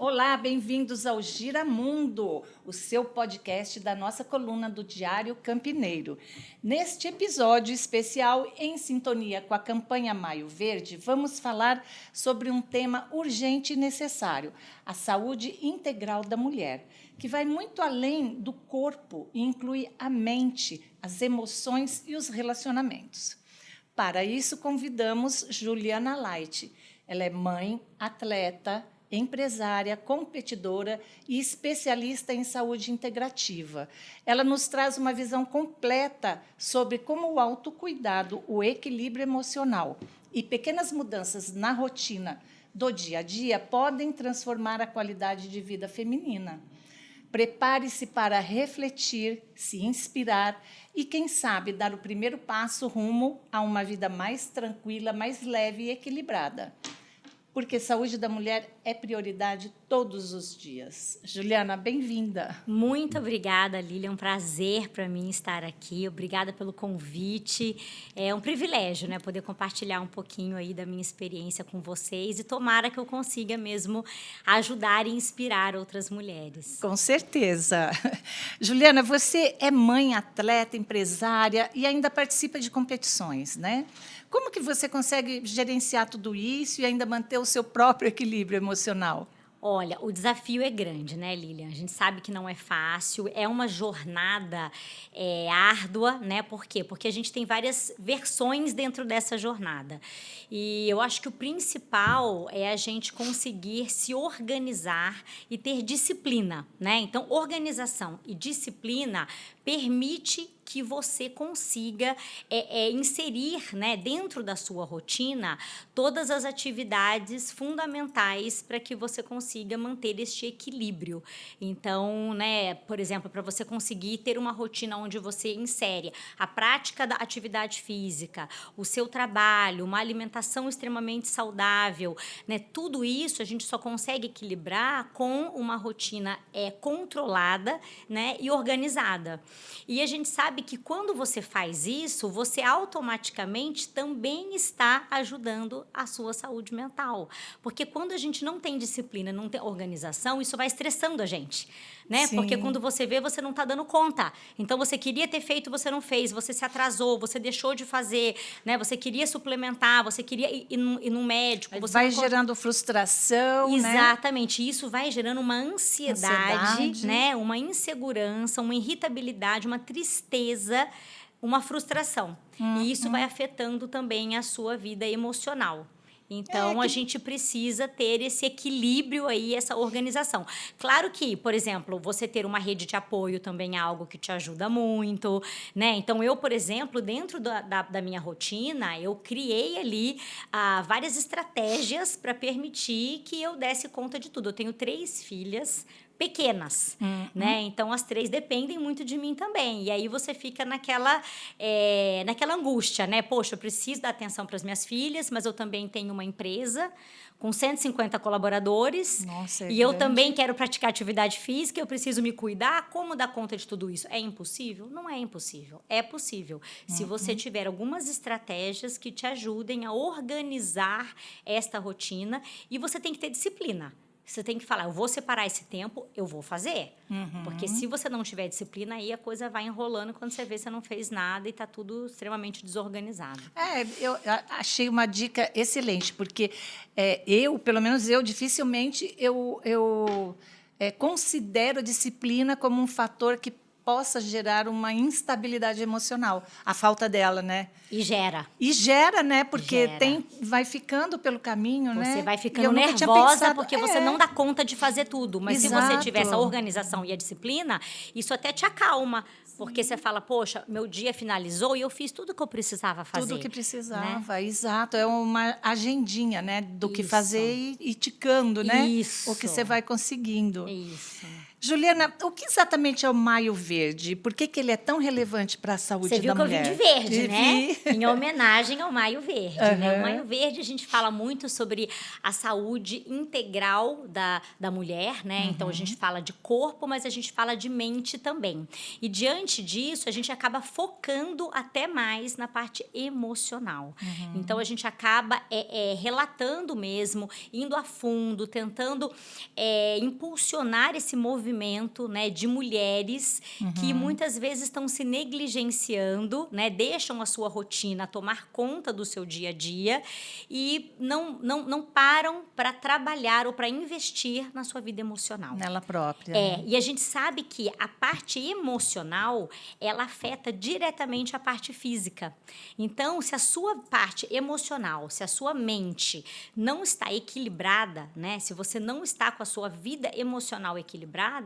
Olá, bem-vindos ao Giramundo, o seu podcast da nossa coluna do Diário Campineiro. Neste episódio especial, em sintonia com a campanha Maio Verde, vamos falar sobre um tema urgente e necessário, a saúde integral da mulher, que vai muito além do corpo e inclui a mente, as emoções e os relacionamentos. Para isso, convidamos Juliana Light. Ela é mãe, atleta, empresária, competidora e especialista em saúde integrativa. Ela nos traz uma visão completa sobre como o autocuidado, o equilíbrio emocional e pequenas mudanças na rotina do dia a dia podem transformar a qualidade de vida feminina. Prepare-se para refletir, se inspirar e, quem sabe, dar o primeiro passo rumo a uma vida mais tranquila, mais leve e equilibrada. Porque saúde da mulher é prioridade todos os dias. Juliana, bem-vinda. Muito obrigada, Lília. É um prazer para mim estar aqui. Obrigada pelo convite. É um privilégio, né, poder compartilhar um pouquinho aí da minha experiência com vocês e tomara que eu consiga mesmo ajudar e inspirar outras mulheres. Com certeza. Juliana, você é mãe, atleta, empresária e ainda participa de competições, né? Como que você consegue gerenciar tudo isso e ainda manter o seu próprio equilíbrio emocional? Olha, o desafio é grande, né, Lilian? A gente sabe que não é fácil, é uma jornada árdua, né? Por quê? Porque a gente tem várias versões dentro dessa jornada. E eu acho que o principal é a gente conseguir se organizar e ter disciplina, né? Então, organização e disciplina permite que você consiga inserir, né, dentro da sua rotina todas as atividades fundamentais para que você consiga manter este equilíbrio. Então, né, por exemplo, para você conseguir ter uma rotina onde você insere a prática da atividade física, o seu trabalho, uma alimentação extremamente saudável, né, tudo isso a gente só consegue equilibrar com uma rotina controlada, né, e organizada. E a gente sabe que quando você faz isso, você automaticamente também está ajudando a sua saúde mental. Porque quando a gente não tem disciplina, não tem organização, isso vai estressando a gente, né? Sim. Porque quando você vê, você não está dando conta. Então, você queria ter feito, você não fez, você se atrasou, você deixou de fazer, né? Você queria suplementar, você queria ir no médico. Você vai não gerando frustração, Exatamente. Né? Isso vai gerando uma ansiedade, né? Uma insegurança, uma irritabilidade, uma tristeza, uma frustração. E isso vai afetando também a sua vida emocional. Então, a gente precisa ter esse equilíbrio aí, essa organização. Claro que, por exemplo, você ter uma rede de apoio também é algo que te ajuda muito, né? Então, eu, por exemplo, dentro da minha rotina, eu criei ali várias estratégias para permitir que eu desse conta de tudo. Eu tenho 3 filhas pequenas, né? Então, as 3 dependem muito de mim também. E aí, você fica naquela angústia, né? Poxa, eu preciso dar atenção para as minhas filhas, mas eu também tenho uma empresa com 150 colaboradores. Nossa, e eu também quero praticar atividade física, eu preciso me cuidar. Como dar conta de tudo isso? É impossível? Não é impossível. É possível. Se você tiver algumas estratégias que te ajudem a organizar esta rotina, e você tem que ter disciplina. Você tem que falar, eu vou separar esse tempo, eu vou fazer. Porque se você não tiver disciplina, aí a coisa vai enrolando. Quando você vê, você não fez nada e está tudo extremamente desorganizado. Eu achei uma dica excelente, porque pelo menos eu, dificilmente eu considero a disciplina como um fator que possa gerar uma instabilidade emocional, a falta dela, né? E gera. E gera, né? Porque vai ficando pelo caminho, né? Você vai ficando nervosa porque você não dá conta de fazer tudo. Mas se você tiver essa organização e a disciplina, isso até te acalma. Porque você fala, poxa, meu dia finalizou e eu fiz tudo que eu precisava fazer. Tudo o que precisava, né? Exato. É uma agendinha, né? Do que fazer e ticando, né? Isso. O que você vai conseguindo. Isso. Juliana, o que exatamente é o Maio Verde? Por que ele é tão relevante para a saúde Você viu da que mulher? eu vim de verde, né? Vi. Em homenagem ao Maio Verde, né? O Aham. Maio Verde, a gente fala muito sobre a saúde integral da mulher, né? Então, a gente fala de corpo, mas a gente fala de mente também. E, diante disso, a gente acaba focando até mais na parte emocional. Então, a gente acaba relatando mesmo, indo a fundo, tentando impulsionar esse movimento, né, de mulheres que muitas vezes estão se negligenciando, né, deixam a sua rotina tomar conta do seu dia a dia e não param para trabalhar ou para investir na sua vida emocional. Nela própria. Né? E a gente sabe que a parte emocional, ela afeta diretamente a parte física. Então, se a sua parte emocional, se a sua mente não está equilibrada, né, se você não está com a sua vida emocional equilibrada,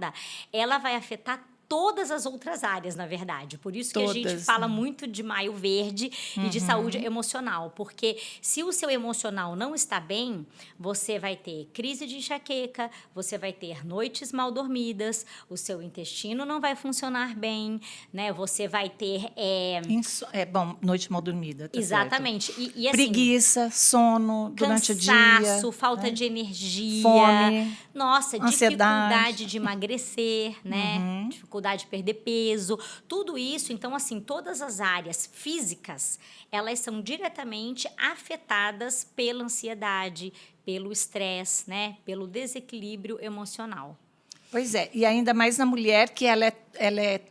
ela vai afetar todas as outras áreas, na verdade. Por isso que a gente fala muito de Maio Verde e de saúde emocional. Porque se o seu emocional não está bem, você vai ter crise de enxaqueca, você vai ter noites mal dormidas, o seu intestino não vai funcionar bem, né? Você vai ter... Bom, noite mal dormida, tá Exatamente. certo. E, assim, preguiça, sono durante o dia. Cansaço, falta né? de energia. Fome. Nossa, ansiedade. dificuldade de emagrecer, né? Dificuldade de perder peso, tudo isso. Então, assim, todas as áreas físicas, elas são diretamente afetadas pela ansiedade, pelo estresse, né? Pelo desequilíbrio emocional. Pois é, e ainda mais na mulher, que ela é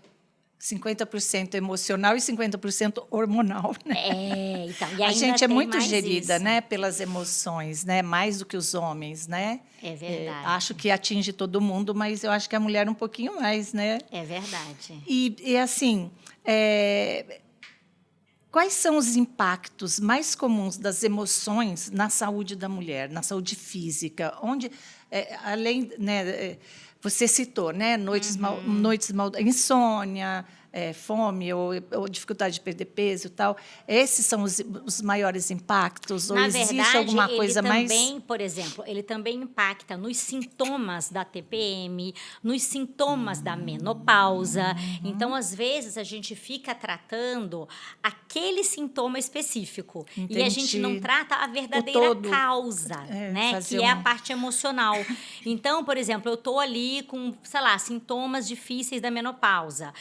50% emocional e 50% hormonal, né? Então, e A ainda gente é tem muito mais gerida, isso. né, pelas emoções, né, mais do que os homens, né? É verdade. Acho que atinge todo mundo, mas eu acho que a mulher um pouquinho mais, né? É verdade. E assim, quais são os impactos mais comuns das emoções na saúde da mulher, na saúde física? Onde, além, né, você citou, né, noites mal, insônia, fome ou dificuldade de perder peso e tal. Esses são os maiores impactos? Ou Na existe verdade, alguma ele coisa também, mais... por exemplo, ele também impacta nos sintomas da TPM, nos sintomas da menopausa. Então, às vezes, a gente fica tratando aquele sintoma específico. Entendi. E a gente não trata a verdadeira causa, né? Que é a parte emocional. Então, por exemplo, eu estou ali com, sei lá, sintomas difíceis da menopausa.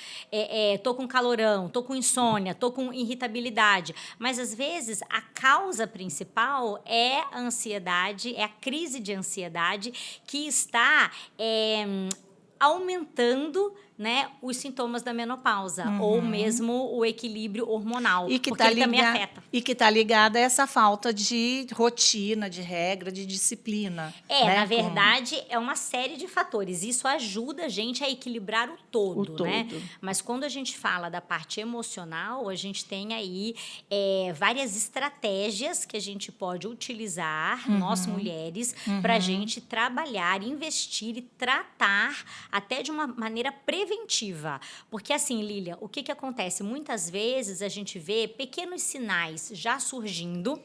Tô com calorão, tô com insônia, tô com irritabilidade. Mas, às vezes, a causa principal é a ansiedade, é a crise de ansiedade que está aumentando, né, os sintomas da menopausa ou mesmo o equilíbrio hormonal, E que porque ele também afeta. E que está ligada a essa falta de rotina, de regra, de disciplina. né? Na verdade, é uma série de fatores. Isso ajuda a gente a equilibrar o todo, né? Mas quando a gente fala da parte emocional, a gente tem aí várias estratégias que a gente pode utilizar, nós mulheres, para a gente trabalhar, investir e tratar até de uma maneira preventiva. Porque assim, Lília, o que acontece? Muitas vezes a gente vê pequenos sinais já surgindo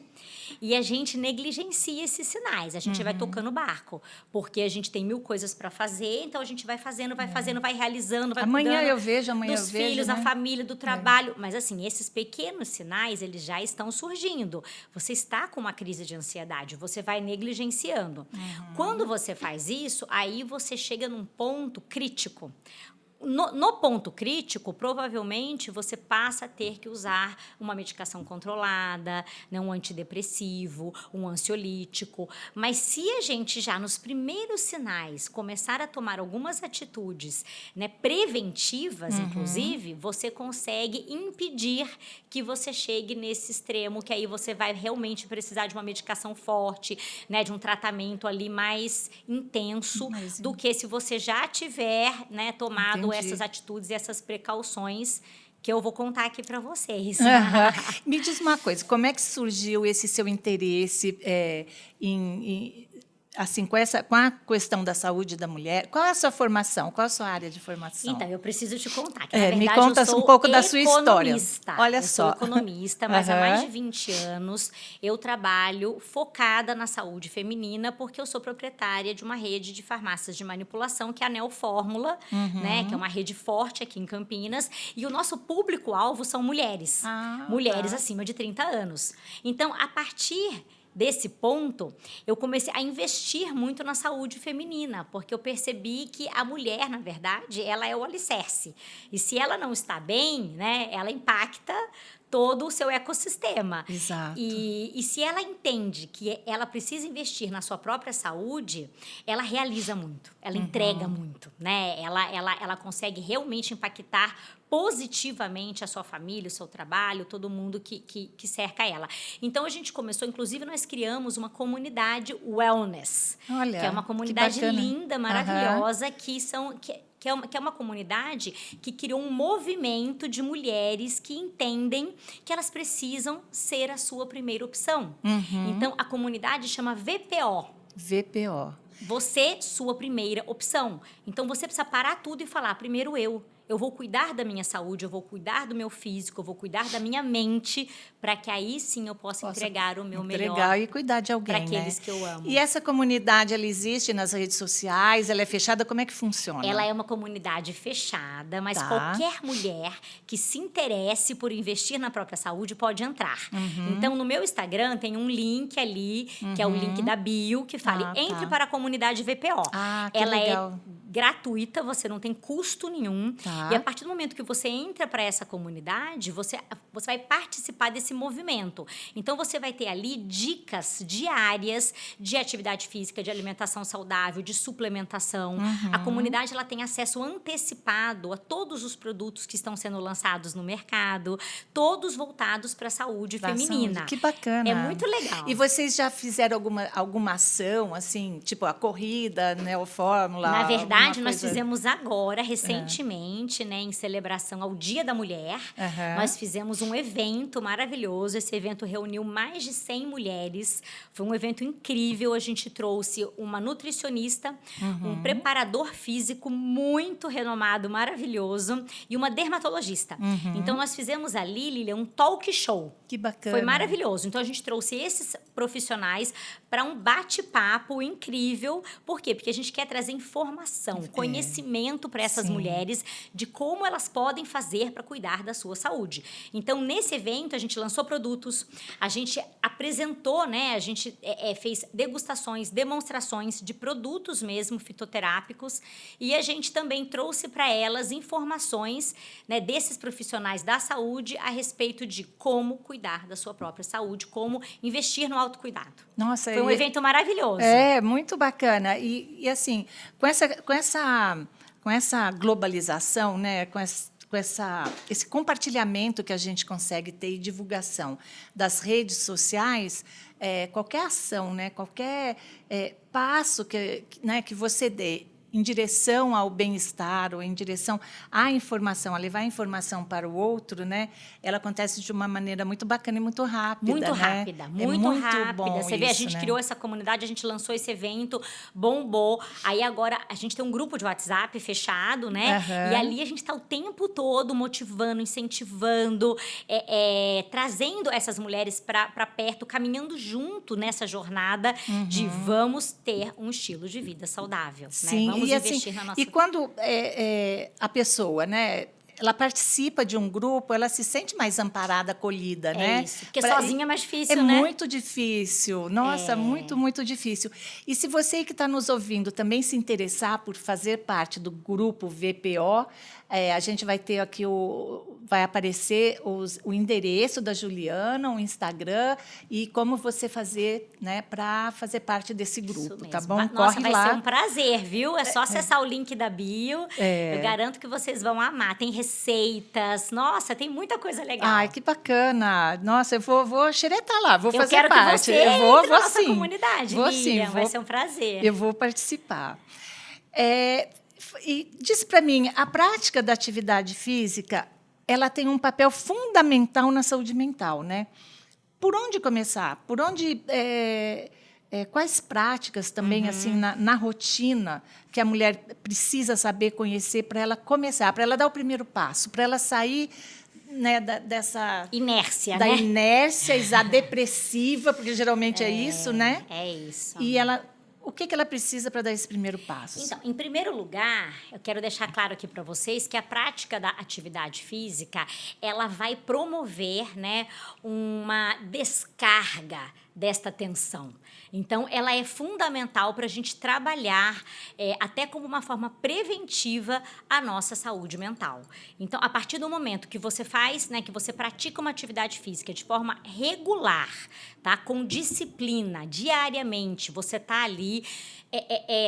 e a gente negligencia esses sinais. A gente vai tocando o barco, porque a gente tem 1000 coisas para fazer, então a gente vai fazendo, vai realizando, vai amanhã cuidando eu vejo, amanhã dos eu vejo, filhos, né? da família, do trabalho. Mas assim, esses pequenos sinais, eles já estão surgindo. Você está com uma crise de ansiedade, você vai negligenciando. Quando você faz isso, aí você chega num ponto crítico. No ponto crítico, provavelmente, você passa a ter que usar uma medicação controlada, né, um antidepressivo, um ansiolítico. Mas se a gente já, nos primeiros sinais, começar a tomar algumas atitudes, né, preventivas, inclusive, você consegue impedir que você chegue nesse extremo, que aí você vai realmente precisar de uma medicação forte, né, de um tratamento ali mais intenso, do que se você já tiver, né, tomado essas atitudes e essas precauções que eu vou contar aqui para vocês. Me diz uma coisa, como é que surgiu esse seu interesse em assim, com a questão da saúde da mulher, qual é a sua formação? Qual é a sua área de formação? Então, eu preciso te contar que, na verdade, me conta eu sou um pouco da sua história. Olha Eu só. sou economista, mas há mais de 20 anos eu trabalho focada na saúde feminina, porque eu sou proprietária de uma rede de farmácias de manipulação, que é a Neofórmula, né, que é uma rede forte aqui em Campinas, e o nosso público-alvo são mulheres. Mulheres acima de 30 anos. Então, a partir desse ponto, eu comecei a investir muito na saúde feminina, porque eu percebi que a mulher, na verdade, ela é o alicerce. E se ela não está bem, né, ela impacta todo o seu ecossistema. Exato. E se ela entende que ela precisa investir na sua própria saúde, ela realiza muito, ela entrega muito, né? Ela consegue realmente impactar positivamente a sua família, o seu trabalho, todo mundo que cerca ela. Então, a gente começou, inclusive, nós criamos uma comunidade wellness, Olha, que é uma comunidade bacana. linda, maravilhosa, que é uma comunidade que criou um movimento de mulheres que entendem que elas precisam ser a sua primeira opção. Então, a comunidade chama VPO. VPO. Você, sua primeira opção. Então, você precisa parar tudo e falar, primeiro eu. Eu vou cuidar da minha saúde, eu vou cuidar do meu físico, eu vou cuidar da minha mente, para que aí sim eu possa entregar o meu melhor e cuidar de alguém, para aqueles que eu amo. E essa comunidade, ela existe nas redes sociais? Ela é fechada? Como é que funciona? Ela é uma comunidade fechada, mas qualquer mulher que se interesse por investir na própria saúde pode entrar. Então, no meu Instagram tem um link ali, que é o link da bio, que fala, entre para a comunidade VPO. Que ela legal. é gratuita, você não tem custo nenhum. E a partir do momento que você entra para essa comunidade, você vai participar desse movimento. Então, você vai ter ali dicas diárias de atividade física, de alimentação saudável, de suplementação. A comunidade ela tem acesso antecipado a todos os produtos que estão sendo lançados no mercado, todos voltados para a saúde feminina. Saúde. Que bacana. É muito legal. E vocês já fizeram alguma ação, assim, tipo a corrida, né, ou fórmula? Na verdade, nós fizemos agora, recentemente, né, em celebração ao Dia da Mulher, nós fizemos um evento maravilhoso. Esse evento reuniu mais de 100 mulheres. Foi um evento incrível. A gente trouxe uma nutricionista, um preparador físico muito renomado, maravilhoso, e uma dermatologista. Então, nós fizemos ali, Lilian, um talk show. Que bacana. Foi maravilhoso. Então, a gente trouxe esses profissionais para um bate-papo incrível. Por quê? Porque a gente quer trazer informação, conhecimento para essas mulheres de como elas podem fazer para cuidar da sua saúde. Então, nesse evento, a gente lançou produtos, a gente apresentou, né? A gente fez degustações, demonstrações de produtos mesmo fitoterápicos, e a gente também trouxe para elas informações, né, desses profissionais da saúde a respeito de como cuidar da sua própria saúde, como investir no autocuidado. Nossa, foi um evento maravilhoso. Muito bacana. E assim, com essa globalização, né, com esse compartilhamento que a gente consegue ter e divulgação das redes sociais, qualquer ação, né, qualquer passo que você dê em direção ao bem-estar ou em direção à informação, a levar a informação para o outro, né? Ela acontece de uma maneira muito bacana e muito rápida. Muito né? rápida, muito rápida. Bom Você vê, a isso, gente né? criou essa comunidade, a gente lançou esse evento, bombou. Aí agora a gente tem um grupo de WhatsApp fechado, né? E ali a gente está o tempo todo motivando, incentivando, trazendo essas mulheres para perto, caminhando junto nessa jornada de vamos ter um estilo de vida saudável. Sim, né? Vamos e investir assim, na nossa... e quando a pessoa, né, ela participa de um grupo, ela se sente mais amparada, acolhida, né? Isso, porque sozinha é mais difícil, né? É muito difícil. Nossa, muito, muito difícil. E se você que está nos ouvindo também se interessar por fazer parte do grupo VPO, a gente vai ter aqui vai aparecer o endereço da Juliana, o Instagram e como você fazer, né, para fazer parte desse grupo, tá bom? Nossa, Corre vai lá. ser um prazer, viu? É só acessar o link da bio. Eu garanto que vocês vão amar. Tem receitas. Nossa, tem muita coisa legal. Ai, que bacana. Nossa, eu vou xeretar lá, vou fazer quero parte. Que você eu vou na nossa sim. comunidade, Vou Lilian. sim. Vai ser um prazer. Eu vou participar. E diz para mim, a prática da atividade física, ela tem um papel fundamental na saúde mental, né? Por onde começar? Por onde quais práticas também, assim, na rotina, que a mulher precisa saber conhecer para ela começar, para ela dar o primeiro passo, para ela sair, né, dessa... Inércia, da né? inércia, depressiva, porque geralmente é isso, né? É isso. E ela... O que ela precisa para dar esse primeiro passo? Então, em primeiro lugar, eu quero deixar claro aqui para vocês que a prática da atividade física, ela vai promover, né, uma descarga desta tensão. Então, ela é fundamental para a gente trabalhar até como uma forma preventiva a nossa saúde mental. Então, a partir do momento que você faz, né, que você pratica uma atividade física de forma regular, tá, com disciplina, diariamente, você está ali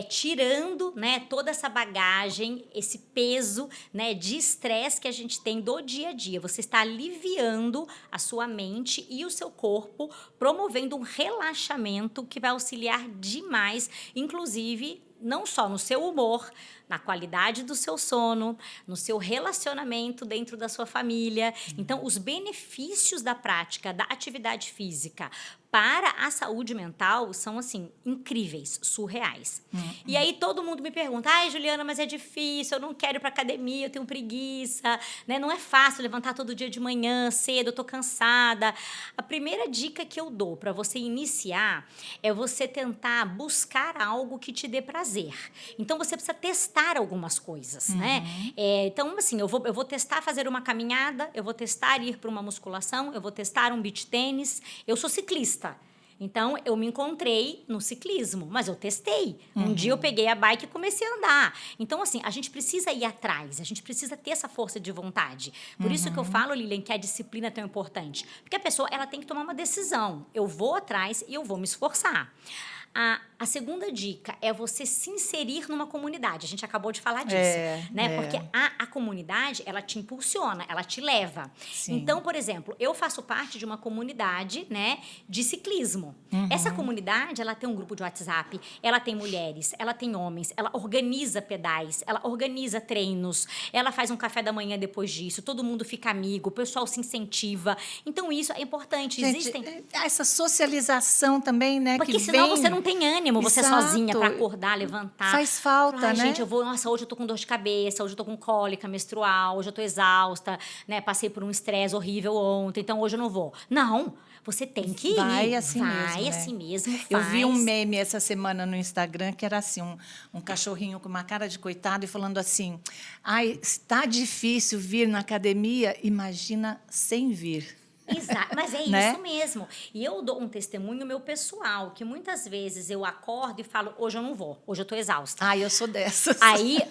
tirando, né, toda essa bagagem, esse peso, né, de estresse que a gente tem do dia a dia. Você está aliviando a sua mente e o seu corpo, promovendo um relaxamento que vai auxiliar demais, inclusive não só no seu humor, na qualidade do seu sono, no seu relacionamento dentro da sua família. Então, os benefícios da prática da atividade física para a saúde mental são, assim, incríveis, surreais. E aí todo mundo me pergunta, ai, Juliana, mas é difícil, eu não quero ir para academia, eu tenho preguiça, né? Não é fácil levantar todo dia de manhã, cedo, eu tô cansada. A primeira dica que eu dou para você iniciar é você tentar buscar algo que te dê prazer. Então, você precisa testar algumas coisas, né? Então, assim, eu vou testar fazer uma caminhada, eu vou testar ir para uma musculação, eu vou testar um beach tênis. Eu sou ciclista. Então, eu me encontrei no ciclismo, mas eu testei. Um dia eu peguei a bike e comecei a andar. Então, assim, a gente precisa ir atrás, a gente precisa ter essa força de vontade. Por isso que eu falo, Lilian, que a disciplina é tão importante. Porque a pessoa, ela tem que tomar uma decisão. Eu vou atrás e eu vou me esforçar. A segunda dica é você se inserir numa comunidade. A gente acabou de falar disso, né? Porque a comunidade, ela te impulsiona, ela te leva. Sim. Então, por exemplo, eu faço parte de uma comunidade, né, de ciclismo. Essa comunidade, ela tem um grupo de WhatsApp, ela tem mulheres, ela tem homens, ela organiza pedais, ela organiza treinos, ela faz um café da manhã depois disso, todo mundo fica amigo, o pessoal se incentiva. Então, isso é importante. Gente, Existem... essa socialização também, né? Porque que senão vem... você não tem ânimo, você Exato. sozinha para acordar, levantar. Faz falta, falar, né? Gente, nossa, hoje eu tô com dor de cabeça, hoje eu tô com cólica menstrual, hoje eu tô exausta, né? Passei por um estresse horrível ontem, então hoje eu não vou. Não, você tem que ir. Vai assim mesmo, Vai né? assim mesmo, faz. Eu vi um meme essa semana no Instagram que era assim, um cachorrinho com uma cara de coitado e falando assim, ai, está difícil vir na academia, imagina sem vir. Exato, mas é Né? isso mesmo. E eu dou um testemunho meu pessoal, que muitas vezes eu acordo e falo, hoje eu não vou, hoje eu tô exausta. Ai, eu sou dessas.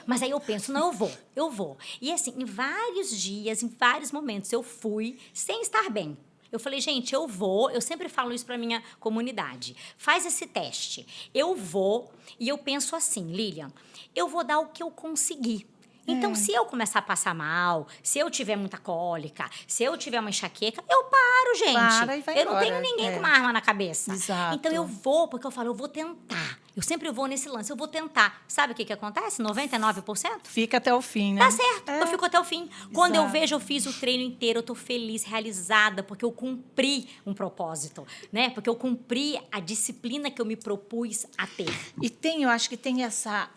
Mas aí eu penso, não, eu vou. E assim, em vários dias, em vários momentos, eu fui sem estar bem. Eu falei, gente, eu vou, eu sempre falo isso para minha comunidade. Faz esse teste. Eu vou e eu penso assim, Lilian, eu vou dar o que eu conseguir. Então, se eu começar a passar mal, se eu tiver muita cólica, se eu tiver uma enxaqueca, eu paro, gente. Para e vai eu não embora. tenho ninguém com uma arma na cabeça. Exato. Então, eu vou, porque eu falo, eu vou tentar. Eu sempre vou nesse lance, eu vou tentar. Sabe o que acontece? 99%? Fica até o fim, né? Tá certo, eu fico até o fim. Quando eu Exato. vejo, eu fiz o treino inteiro, eu tô feliz, realizada, porque eu cumpri um propósito, né? Porque eu cumpri a disciplina que eu me propus a ter. E tem, eu acho que tem essa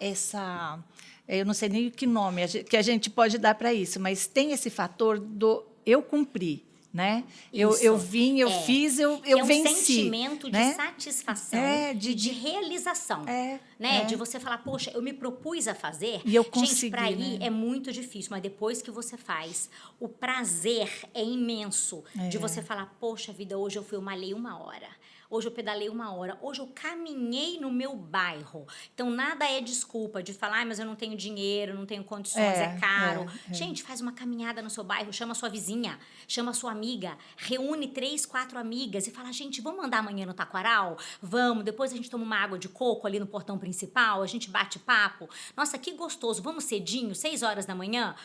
eu não sei nem que nome que a gente pode dar para isso, mas tem esse fator do eu cumpri, né? Isso. Eu vim, eu fiz, eu venci. É um sentimento né? de satisfação É, e de realização. É. De você falar, poxa, eu me propus a fazer. E eu Gente, consegui, para ir né? é muito difícil, mas depois que você faz, o prazer é imenso de você falar, poxa vida, hoje eu malhei 1 hora. Hoje eu pedalei 1 hora. Hoje eu caminhei no meu bairro. Então, nada é desculpa de falar, mas eu não tenho dinheiro, não tenho condições, é caro. Gente, faz uma caminhada no seu bairro, chama a sua vizinha, chama a sua amiga, reúne 3, 4 amigas e fala, gente, vamos andar amanhã no Taquaral? Vamos, depois a gente toma uma água de coco ali no portão principal, a gente bate papo. Nossa, que gostoso, vamos cedinho, 6 horas da manhã?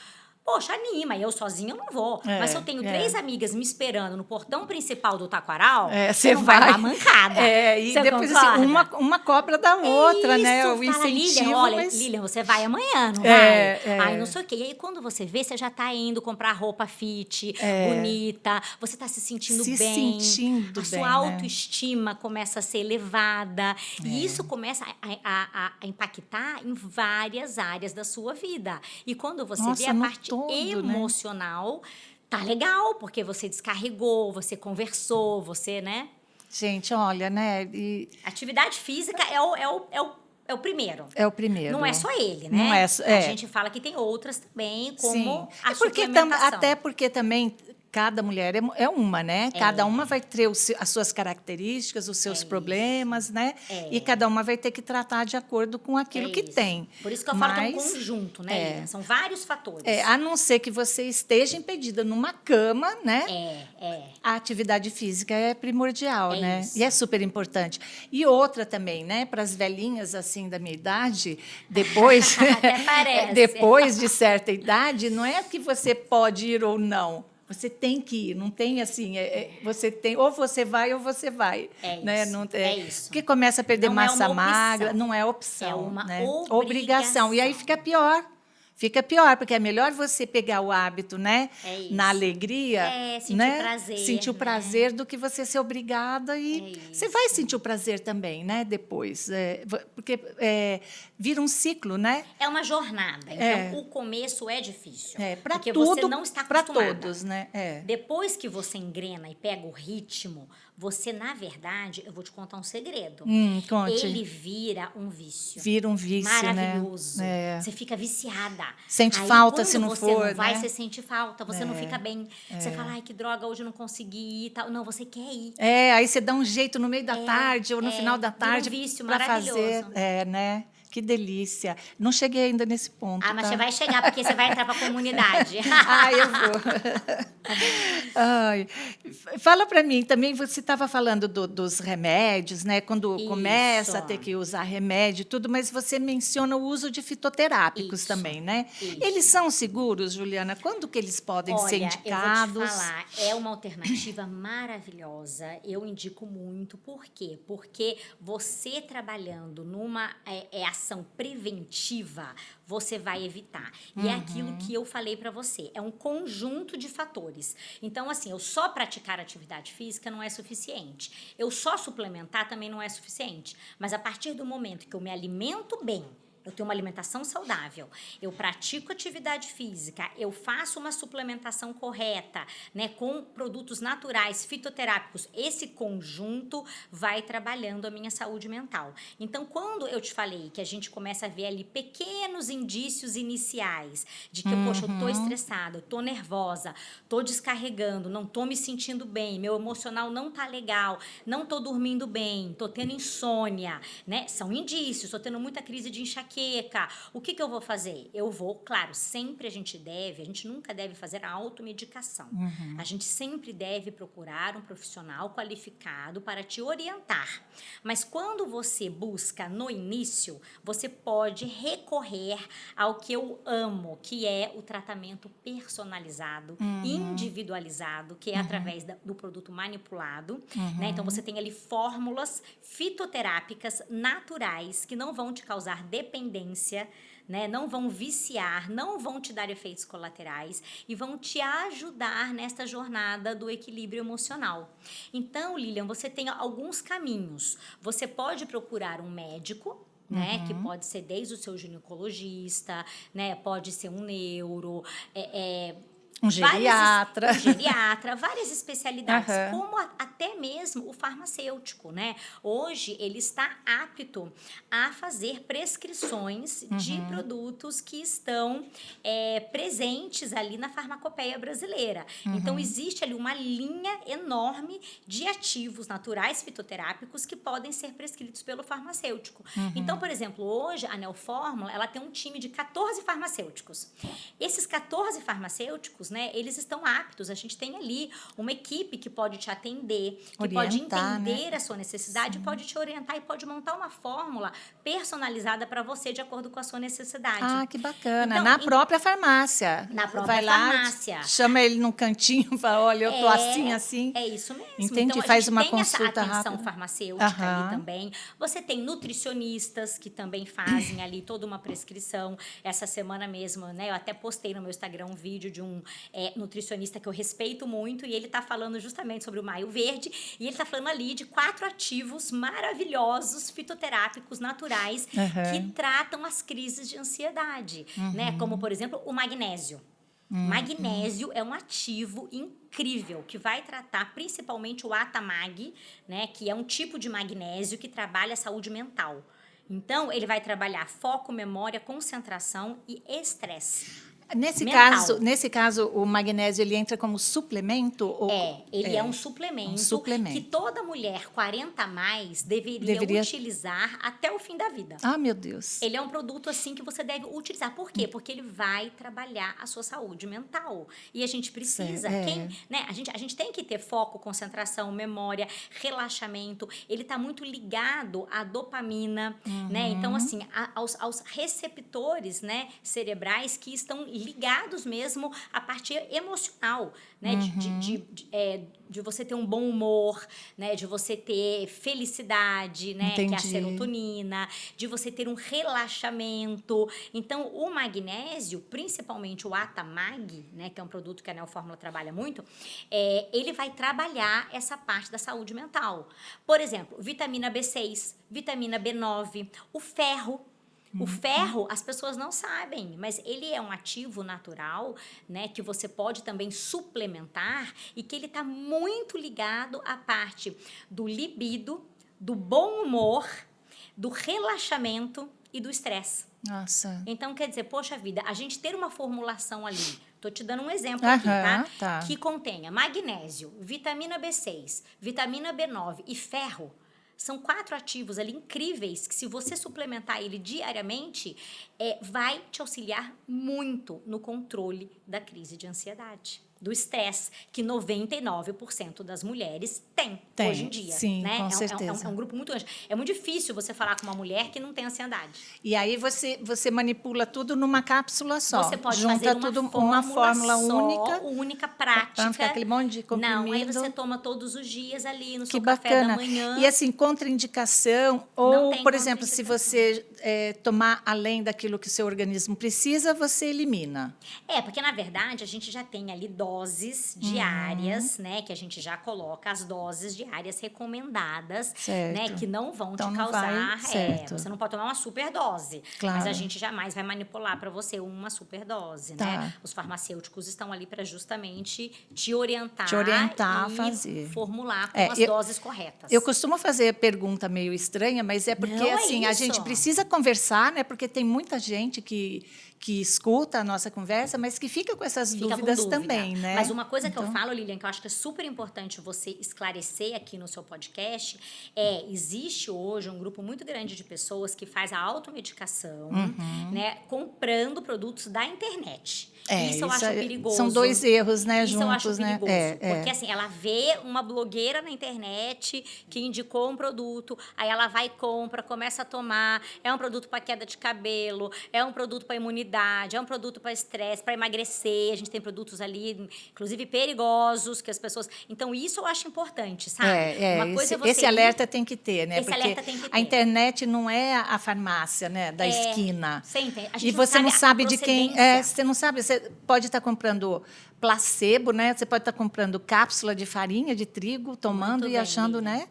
poxa, anima, eu sozinha eu não vou. Mas se eu tenho 3 é. amigas me esperando no portão principal do Taquaral, Você não vai vai dar mancada. e Você depois concorda? assim, uma cobra da outra, né? Isso, O fala, incentivo, Lilian, olha, mas Lilian, você vai amanhã, não É, vai? é. Aí não sei o quê. E aí quando você vê, você já tá indo comprar roupa fit, bonita, você tá se sentindo Se bem. sentindo a bem, sua né? autoestima começa a ser elevada. E isso começa a impactar em várias áreas da sua vida. E quando você vê Nossa, a no parte todo, né? emocional, tá legal, porque você descarregou, você conversou, você, né? Gente, olha, né? Atividade física é o primeiro. É o primeiro. Não é só ele, Não né? é, A gente fala que tem outras também, sim. como a Porque suplementação. até porque também cada mulher é uma, né? Cada uma vai ter as suas características, os seus problemas, né? E cada uma vai ter que tratar de acordo com aquilo que isso. tem. Por isso que eu falo que é um Mas, conjunto, né, Lilian? São vários fatores. a não ser que você esteja impedida numa cama, né? A atividade física é primordial, né? Isso. E é super importante. E outra também, né? Para as velhinhas assim da minha idade, depois, Até parece. depois de certa idade, não é que você pode ir ou não. Você tem que ir, não tem assim, você tem, ou você vai ou você vai. Né? Isso, Não, é isso. Porque começa a perder Não é massa uma magra, opção. não é opção. É uma né? obrigação. E aí fica pior. Fica pior, porque é melhor você pegar o hábito, né? É isso. Na alegria, sentir né? prazer. Sentir o né? prazer do que você ser obrigada e você vai sentir o prazer também, né? Depois, porque vira um ciclo, né? É uma jornada. Então, o começo é difícil. Para porque tudo, você não está para acostumada. todos, né? Depois que você engrena e pega o ritmo, você, na verdade, eu vou te contar um segredo. Conte. Ele vira um vício. Vira um vício, maravilhoso. né? Você fica viciada. Sente Aí, falta quando se não você for, não vai, né? você sente falta, você não fica bem. Você fala, ai, que droga, hoje eu não consegui ir e tal. Não, você quer ir. Aí você dá um jeito no meio da tarde ou no final da tarde vira um vício para fazer. maravilhoso. Né? Que delícia. Não cheguei ainda nesse ponto. Ah, mas tá? você vai chegar, porque você vai entrar para a comunidade. Eu vou. Ai. Fala para mim, também você estava falando dos remédios, né? Quando começa a ter que usar remédio e tudo, mas você menciona o uso de fitoterápicos também, né? Eles são seguros, Juliana? Quando que eles podem ser indicados? Eu vou te falar, é uma alternativa maravilhosa. Eu indico muito. Por quê? Porque você trabalhando numa ação preventiva, você vai evitar. E é aquilo que eu falei para você. É um conjunto de fatores. Então, assim, eu só praticar atividade física não é suficiente. Eu só suplementar também não é suficiente. Mas a partir do momento que eu me alimento bem, eu tenho uma alimentação saudável, eu pratico atividade física, eu faço uma suplementação correta, né, com produtos naturais, fitoterápicos, esse conjunto vai trabalhando a minha saúde mental. Então, quando eu te falei que a gente começa a ver ali pequenos indícios iniciais de que, poxa, eu tô estressada, eu tô nervosa, tô descarregando, não tô me sentindo bem, meu emocional não tá legal, não tô dormindo bem, tô tendo insônia, né? São indícios, tô tendo muita crise de enxaqueca. O que eu vou fazer? Eu vou, claro, sempre a gente nunca deve fazer a automedicação. A gente sempre deve procurar um profissional qualificado para te orientar. Mas quando você busca no início, você pode recorrer ao que eu amo, que é o tratamento personalizado, individualizado, que é através do produto manipulado. Né? Então, você tem ali fórmulas fitoterápicas naturais que não vão te causar dependência, né? Não vão viciar, não vão te dar efeitos colaterais e vão te ajudar nesta jornada do equilíbrio emocional. Então, Lilian, você tem alguns caminhos. Você pode procurar um médico, né, que pode ser desde o seu ginecologista, né, pode ser um neuro, um geriatra. Várias especialidades, como até mesmo o farmacêutico, né? Hoje ele está apto a fazer prescrições de produtos que estão presentes ali na farmacopeia brasileira. Então, existe ali uma linha enorme de ativos naturais fitoterápicos que podem ser prescritos pelo farmacêutico. Então, por exemplo, hoje a Neofórmula, ela tem um time de 14 farmacêuticos. Esses 14 farmacêuticos fitoterápicos, né, eles estão aptos. A gente tem ali uma equipe que pode te atender, que Orientar, pode entender né? a sua necessidade, pode te orientar e pode montar uma fórmula personalizada para você de acordo com a sua necessidade. Ah, que bacana. Então, Na própria farmácia. Na própria Vai lá, farmácia. chama ele num cantinho e fala, olha, eu tô assim, assim. É isso mesmo. Entendi, Então, a faz gente uma tem essa consulta atenção rápida. farmacêutica ali também. Você tem nutricionistas que também fazem ali toda uma prescrição. Essa semana mesmo, né, eu até postei no meu Instagram um vídeo de um nutricionista que eu respeito muito e ele tá falando justamente sobre o Maio Verde e ele tá falando ali de 4 ativos maravilhosos, fitoterápicos, naturais, que tratam as crises de ansiedade, né? Como, por exemplo, o magnésio. Magnésio é um ativo incrível que vai tratar principalmente o Atamag, né, que é um tipo de magnésio que trabalha a saúde mental. Então, ele vai trabalhar foco, memória, concentração e estresse. Nesse caso, o magnésio ele entra como suplemento? Ou... Ele é um suplemento que toda mulher 40 a mais deveria utilizar até o fim da vida. Ah, meu Deus. Ele é um produto assim que você deve utilizar. Por quê? Porque ele vai trabalhar a sua saúde mental. E a gente precisa, né? A gente tem que ter foco, concentração, memória, relaxamento. Ele está muito ligado à dopamina, né? Então, assim, aos receptores, né, cerebrais que estão ligados mesmo à parte emocional, né? De você ter um bom humor, né? De você ter felicidade, né? Entendi. Que é a serotonina, de você ter um relaxamento. Então, o magnésio, principalmente o Atamag, né? Que é um produto que a Neofórmula trabalha muito, ele vai trabalhar essa parte da saúde mental. Por exemplo, vitamina B6, vitamina B9, o ferro. O ferro, as pessoas não sabem, mas ele é um ativo natural, né, que você pode também suplementar e que ele está muito ligado à parte do libido, do bom humor, do relaxamento e do estresse. Nossa. Então, quer dizer, poxa vida, a gente ter uma formulação ali, tô te dando um exemplo aqui, tá? Que contenha magnésio, vitamina B6, vitamina B9 e ferro. São 4 ativos ali incríveis que, se você suplementar ele diariamente, vai te auxiliar muito no controle da crise de ansiedade, do estresse, que 99% das mulheres têm hoje em dia. Sim, né? com certeza. É um grupo muito grande. É muito difícil você falar com uma mulher que não tem ansiedade. E aí você manipula tudo numa cápsula só. Você pode junta fazer tudo uma fórmula única. prática. Pra não ficar aquele monte de comprimido. Não, aí você toma todos os dias ali no Que seu bacana. café da manhã. E assim, contraindicação, ou, por exemplo, se você tomar além daquilo que o seu organismo precisa, você elimina. Porque na verdade a gente já tem ali doses diárias, né? Que a gente já coloca as doses diárias recomendadas, né? Que não vão te causar. Você não pode tomar uma superdose. Claro. Mas a gente jamais vai manipular para você uma superdose, né? Os farmacêuticos estão ali para justamente te orientar a e fazer. formular com as doses corretas. Eu costumo fazer pergunta meio estranha, mas é porque assim, a gente precisa conversar, né? Porque tem muita gente que escuta a nossa conversa, mas que fica com essas dúvidas também, né? Mas uma coisa que eu falo, Lilian, que eu acho que é super importante você esclarecer aqui no seu podcast, existe hoje um grupo muito grande de pessoas que faz a automedicação, né? Comprando produtos da internet. Isso eu acho perigoso. São 2 erros, né, juntos, eu acho perigoso, porque assim, ela vê uma blogueira na internet que indicou um produto, aí ela vai e compra, começa a tomar, é um produto para queda de cabelo, é um produto para imunidade, é um produto para estresse, para emagrecer, a gente tem produtos ali, inclusive perigosos, que as pessoas... Então, isso eu acho importante, sabe? Uma coisa esse alerta tem que ter, né? Esse alerta tem que ter. A internet não é a farmácia, né, da esquina. Sempre. E você não sabe de quem... você não sabe, você pode estar comprando placebo, né? Você pode estar comprando cápsula de farinha de trigo, tomando e achando, né?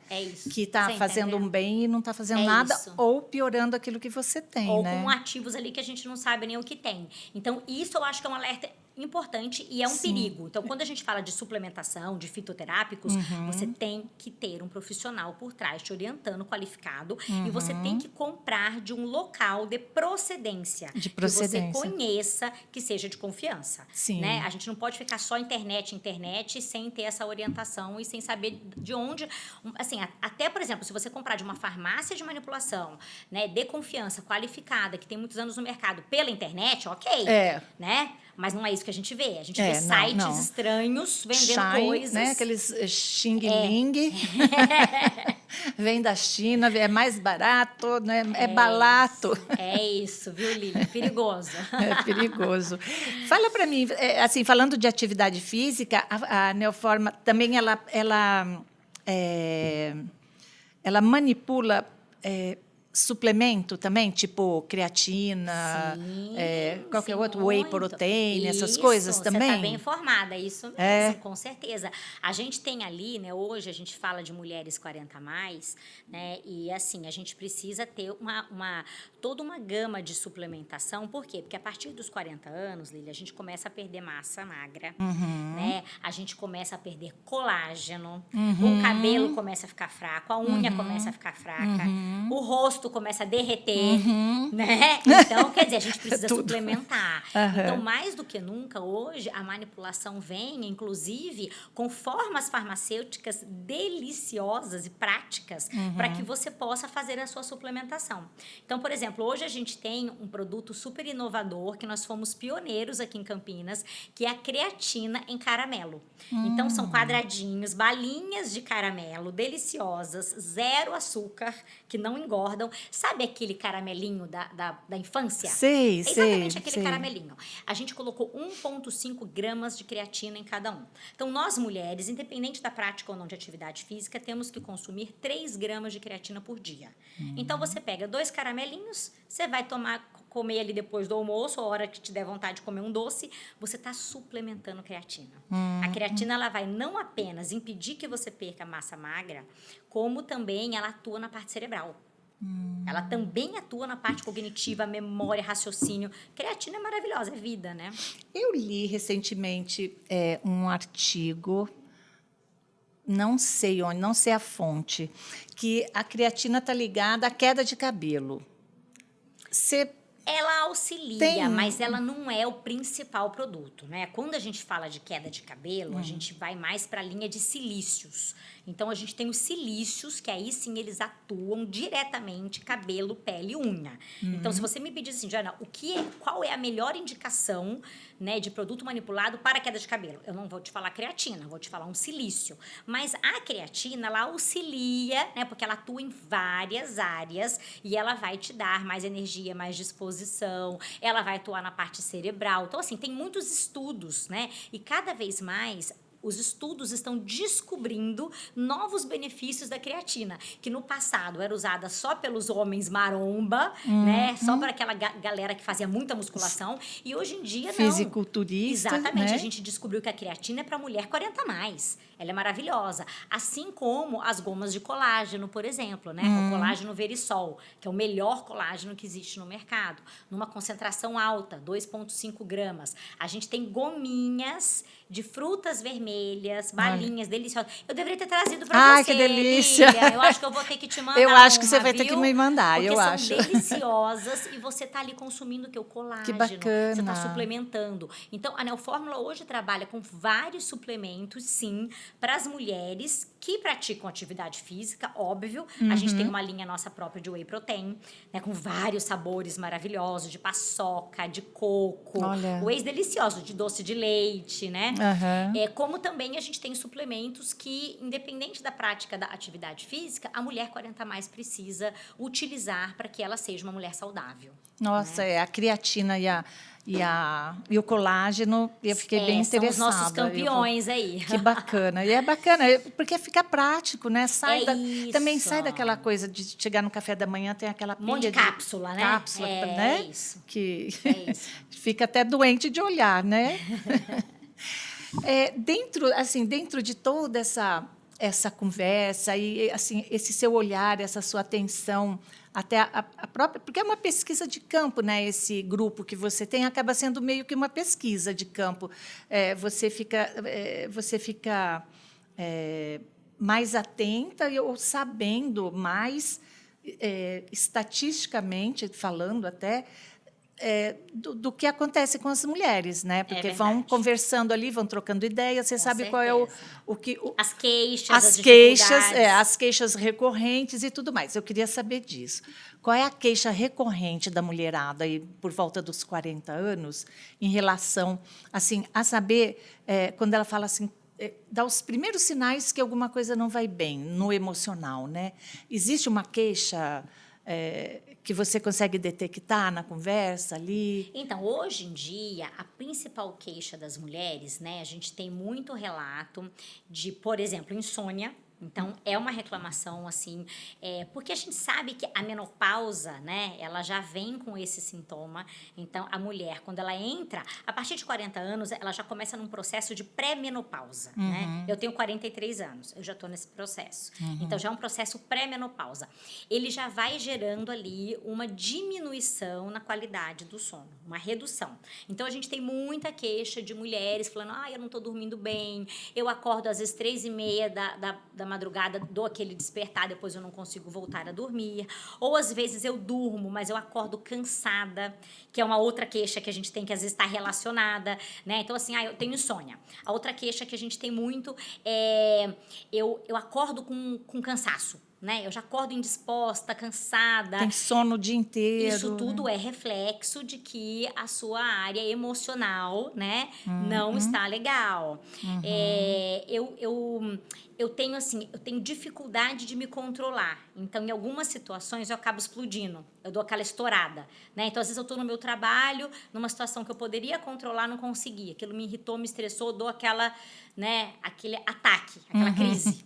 Que está fazendo um bem e não está fazendo nada, ou piorando aquilo que você tem, ou né? com ativos ali que a gente não sabe nem o que tem. Então, isso eu acho que é um alerta importante e é um perigo. Então, quando a gente fala de suplementação, de fitoterápicos, você tem que ter um profissional por trás te orientando, qualificado, e você tem que comprar de um local de procedência. Que você conheça, que seja de confiança. Sim. Né? A gente não pode ficar só internet, sem ter essa orientação e sem saber de onde... Assim, até, por exemplo, se você comprar de uma farmácia de manipulação, né, de confiança, qualificada, que tem muitos anos no mercado, pela internet, ok. Né? Mas não é isso que a gente vê. A gente É, vê não, sites não. estranhos vendendo Shine, coisas. né? Aqueles Xing Ling. Vem da China, é mais barato, né? É barato. É isso, viu, Lilian? Perigoso. É perigoso. Fala para mim, assim, falando de atividade física, a Neoforma também é, ela manipula suplemento também, tipo creatina, Sim, qualquer sim, outro, whey muito. protein, essas Isso, coisas você está bem também? informada, é isso mesmo, com certeza. A gente tem ali, né, hoje a gente fala de mulheres 40 a mais, né, e assim, a gente precisa ter toda uma gama de suplementação, por quê? Porque a partir dos 40 anos, Lili, a gente começa a perder massa magra, né, a gente começa a perder colágeno, o cabelo começa a ficar fraco, a unha começa a ficar fraca, o rosto começa a derreter, né? Então, quer dizer, a gente precisa Tudo. suplementar. Então, mais do que nunca, hoje, a manipulação vem, inclusive, com formas farmacêuticas deliciosas e práticas para que você possa fazer a sua suplementação. Então, por exemplo, hoje a gente tem um produto super inovador que nós fomos pioneiros aqui em Campinas, que é a creatina em caramelo. Então, são quadradinhos, balinhas de caramelo deliciosas, zero açúcar, que não engordam. Sabe aquele caramelinho da infância? Sei, É exatamente sei, aquele sei. caramelinho. A gente colocou 1,5 gramas de creatina em cada um. Então, nós mulheres, independente da prática ou não de atividade física, temos que consumir 3 gramas de creatina por dia. Então, você pega 2 caramelinhos, você vai comer ali depois do almoço, ou a hora que te der vontade de comer um doce, você está suplementando creatina. A creatina, ela vai não apenas impedir que você perca massa magra, como também ela atua na parte cerebral. Ela também atua na parte cognitiva, memória, raciocínio. Creatina é maravilhosa, é vida, né? Eu li recentemente um artigo, não sei onde, não sei a fonte, que a creatina está ligada à queda de cabelo. Você Ela auxilia, mas ela não é o principal produto, né? Quando a gente fala de queda de cabelo, a gente vai mais para a linha de silícios. Então, a gente tem os silícios, que aí sim eles atuam diretamente cabelo, pele e unha. Então, se você me pedir assim, Jana, qual é a melhor indicação, né, de produto manipulado para queda de cabelo? Eu não vou te falar creatina, vou te falar um silício. Mas a creatina, ela auxilia, né, porque ela atua em várias áreas e ela vai te dar mais energia, mais disposição, ela vai atuar na parte cerebral. Então, assim, tem muitos estudos, né? E cada vez mais os estudos estão descobrindo novos benefícios da creatina, que no passado era usada só pelos homens maromba, né? Só para aquela galera que fazia muita musculação, e hoje em dia não. fisiculturista, Exatamente, né? a gente descobriu que a creatina é para mulher 40 a mais. Ela é maravilhosa, assim como as gomas de colágeno, por exemplo, né? O colágeno Verisol, que é o melhor colágeno que existe no mercado, numa concentração alta, 2,5 gramas. A gente tem gominhas de frutas vermelhas, balinhas deliciosas. Eu deveria ter trazido para você, que delícia! Lilian. Eu acho que eu vou ter que te mandar. Eu acho que uma, você vai ter que viu? me mandar, Porque eu são acho. deliciosas e você tá ali consumindo o que? O colágeno. Que bacana. Você tá suplementando. Então, a Neofórmula hoje trabalha com vários suplementos, sim, para as mulheres que praticam atividade física, óbvio. A gente tem uma linha nossa própria de whey protein, né, com vários sabores maravilhosos, de paçoca, de coco, Olha. whey deliciosos, de doce de leite, né? Aham. Como também a gente tem suplementos que, independente da prática da atividade física, a mulher 40 a mais precisa utilizar para que ela seja uma mulher saudável. Nossa, a creatina e o colágeno, eu fiquei bem São interessada. os nossos campeões aí. Que bacana. E é bacana, porque fica prático, né? Também isso. sai daquela coisa de chegar no café da manhã, tem aquela Um monte pilha de cápsula, né? cápsula, né? É isso. Que É isso. fica até doente de olhar, né? Dentro de toda essa conversa e assim esse seu olhar, essa sua atenção até a própria, porque é uma pesquisa de campo, né? Esse grupo que você tem acaba sendo meio que uma pesquisa de campo. Você fica mais atenta ou sabendo mais, estatisticamente falando até, do que acontece com as mulheres, né? Porque vão verdade. conversando ali, vão trocando ideias, você Com sabe qual é certeza. As queixas, as queixas, dificuldades. as queixas recorrentes e tudo mais. Eu queria saber disso. Qual é a queixa recorrente da mulherada aí por volta dos 40 anos em relação, assim, a saber quando ela fala assim, dá os primeiros sinais que alguma coisa não vai bem no emocional, né? Existe uma queixa que você consegue detectar na conversa ali? Então, hoje em dia, a principal queixa das mulheres, né, a gente tem muito relato de, por exemplo, insônia. Então, é uma reclamação, assim, porque a gente sabe que a menopausa, né, ela já vem com esse sintoma. Então, a mulher, quando ela entra, a partir de 40 anos, ela já começa num processo de pré-menopausa, né? Eu tenho 43 anos, eu já estou nesse processo. Então, já é um processo pré-menopausa. Ele já vai gerando ali uma diminuição na qualidade do sono, uma redução. Então, a gente tem muita queixa de mulheres falando, eu não estou dormindo bem, eu acordo às vezes 3h30 da madrugada, dou aquele despertar, depois eu não consigo voltar a dormir. Ou às vezes eu durmo, mas eu acordo cansada, que é uma outra queixa que a gente tem que às vezes está relacionada, né? Então assim, eu tenho insônia. A outra queixa que a gente tem muito é eu acordo com cansaço. Né? Eu já acordo indisposta, cansada. Tem sono o dia inteiro. Isso tudo, né? É reflexo de que a sua área emocional, né, não está legal. Eu tenho assim, eu tenho dificuldade de me controlar. Então, em algumas situações, eu acabo explodindo. Eu dou aquela estourada, né? Então, às vezes eu estou no meu trabalho, numa situação que eu poderia controlar, não consegui. Aquilo me irritou, me estressou, dou aquela, né, aquele ataque, aquela crise.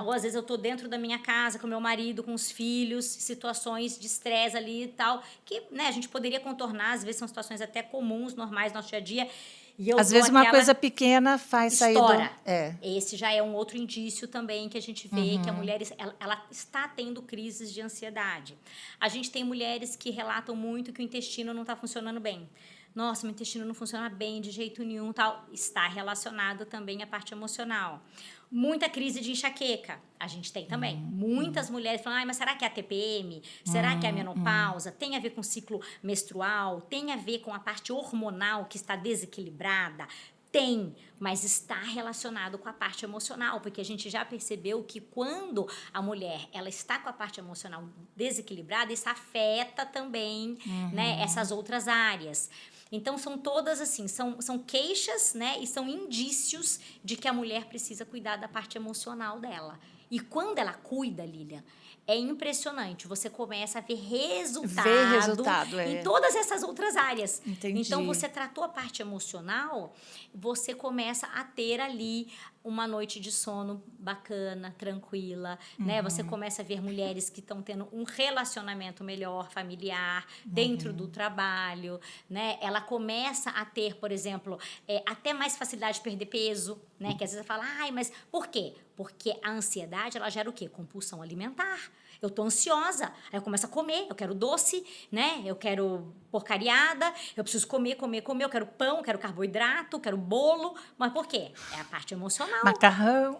Ou às vezes eu estou dentro da minha casa com meu marido, com os filhos, situações de estresse ali e tal, que, né, a gente poderia contornar, às vezes são situações até comuns, normais no nosso dia a dia. E eu às vezes uma coisa pequena faz sair estoura. do... Esse já é um outro indício também que a gente vê que a mulher ela está tendo crises de ansiedade. A gente tem mulheres que relatam muito que o intestino não está funcionando bem. Nossa, meu intestino não funciona bem de jeito nenhum, tal. Está relacionado também à parte emocional. Muita crise de enxaqueca, a gente tem também. Muitas mulheres falam, mas será que é a TPM? Será que é a menopausa? Tem a ver com o ciclo menstrual? Tem a ver com a parte hormonal que está desequilibrada? Tem, mas está relacionado com a parte emocional, porque a gente já percebeu que quando a mulher ela está com a parte emocional desequilibrada, isso afeta também, né, essas outras áreas. Então, são todas assim, são queixas, né, e são indícios de que a mulher precisa cuidar da parte emocional dela. E quando ela cuida, Lilian, é impressionante. Você começa a ver resultado em todas essas outras áreas. Entendi. Então, você tratou a parte emocional, você começa a ter ali uma noite de sono bacana, tranquila, né? Você começa a ver mulheres que estão tendo um relacionamento melhor, familiar, dentro do trabalho, né? Ela começa a ter, por exemplo, até mais facilidade de perder peso, né? Que às vezes ela fala, mas por quê? Porque a ansiedade, ela gera o quê? Compulsão alimentar. Eu tô ansiosa, aí eu começo a comer, eu quero doce, né? Eu quero porcariada, eu preciso comer, eu quero pão, eu quero carboidrato, eu quero bolo, mas por quê? É a parte emocional. Macarrão.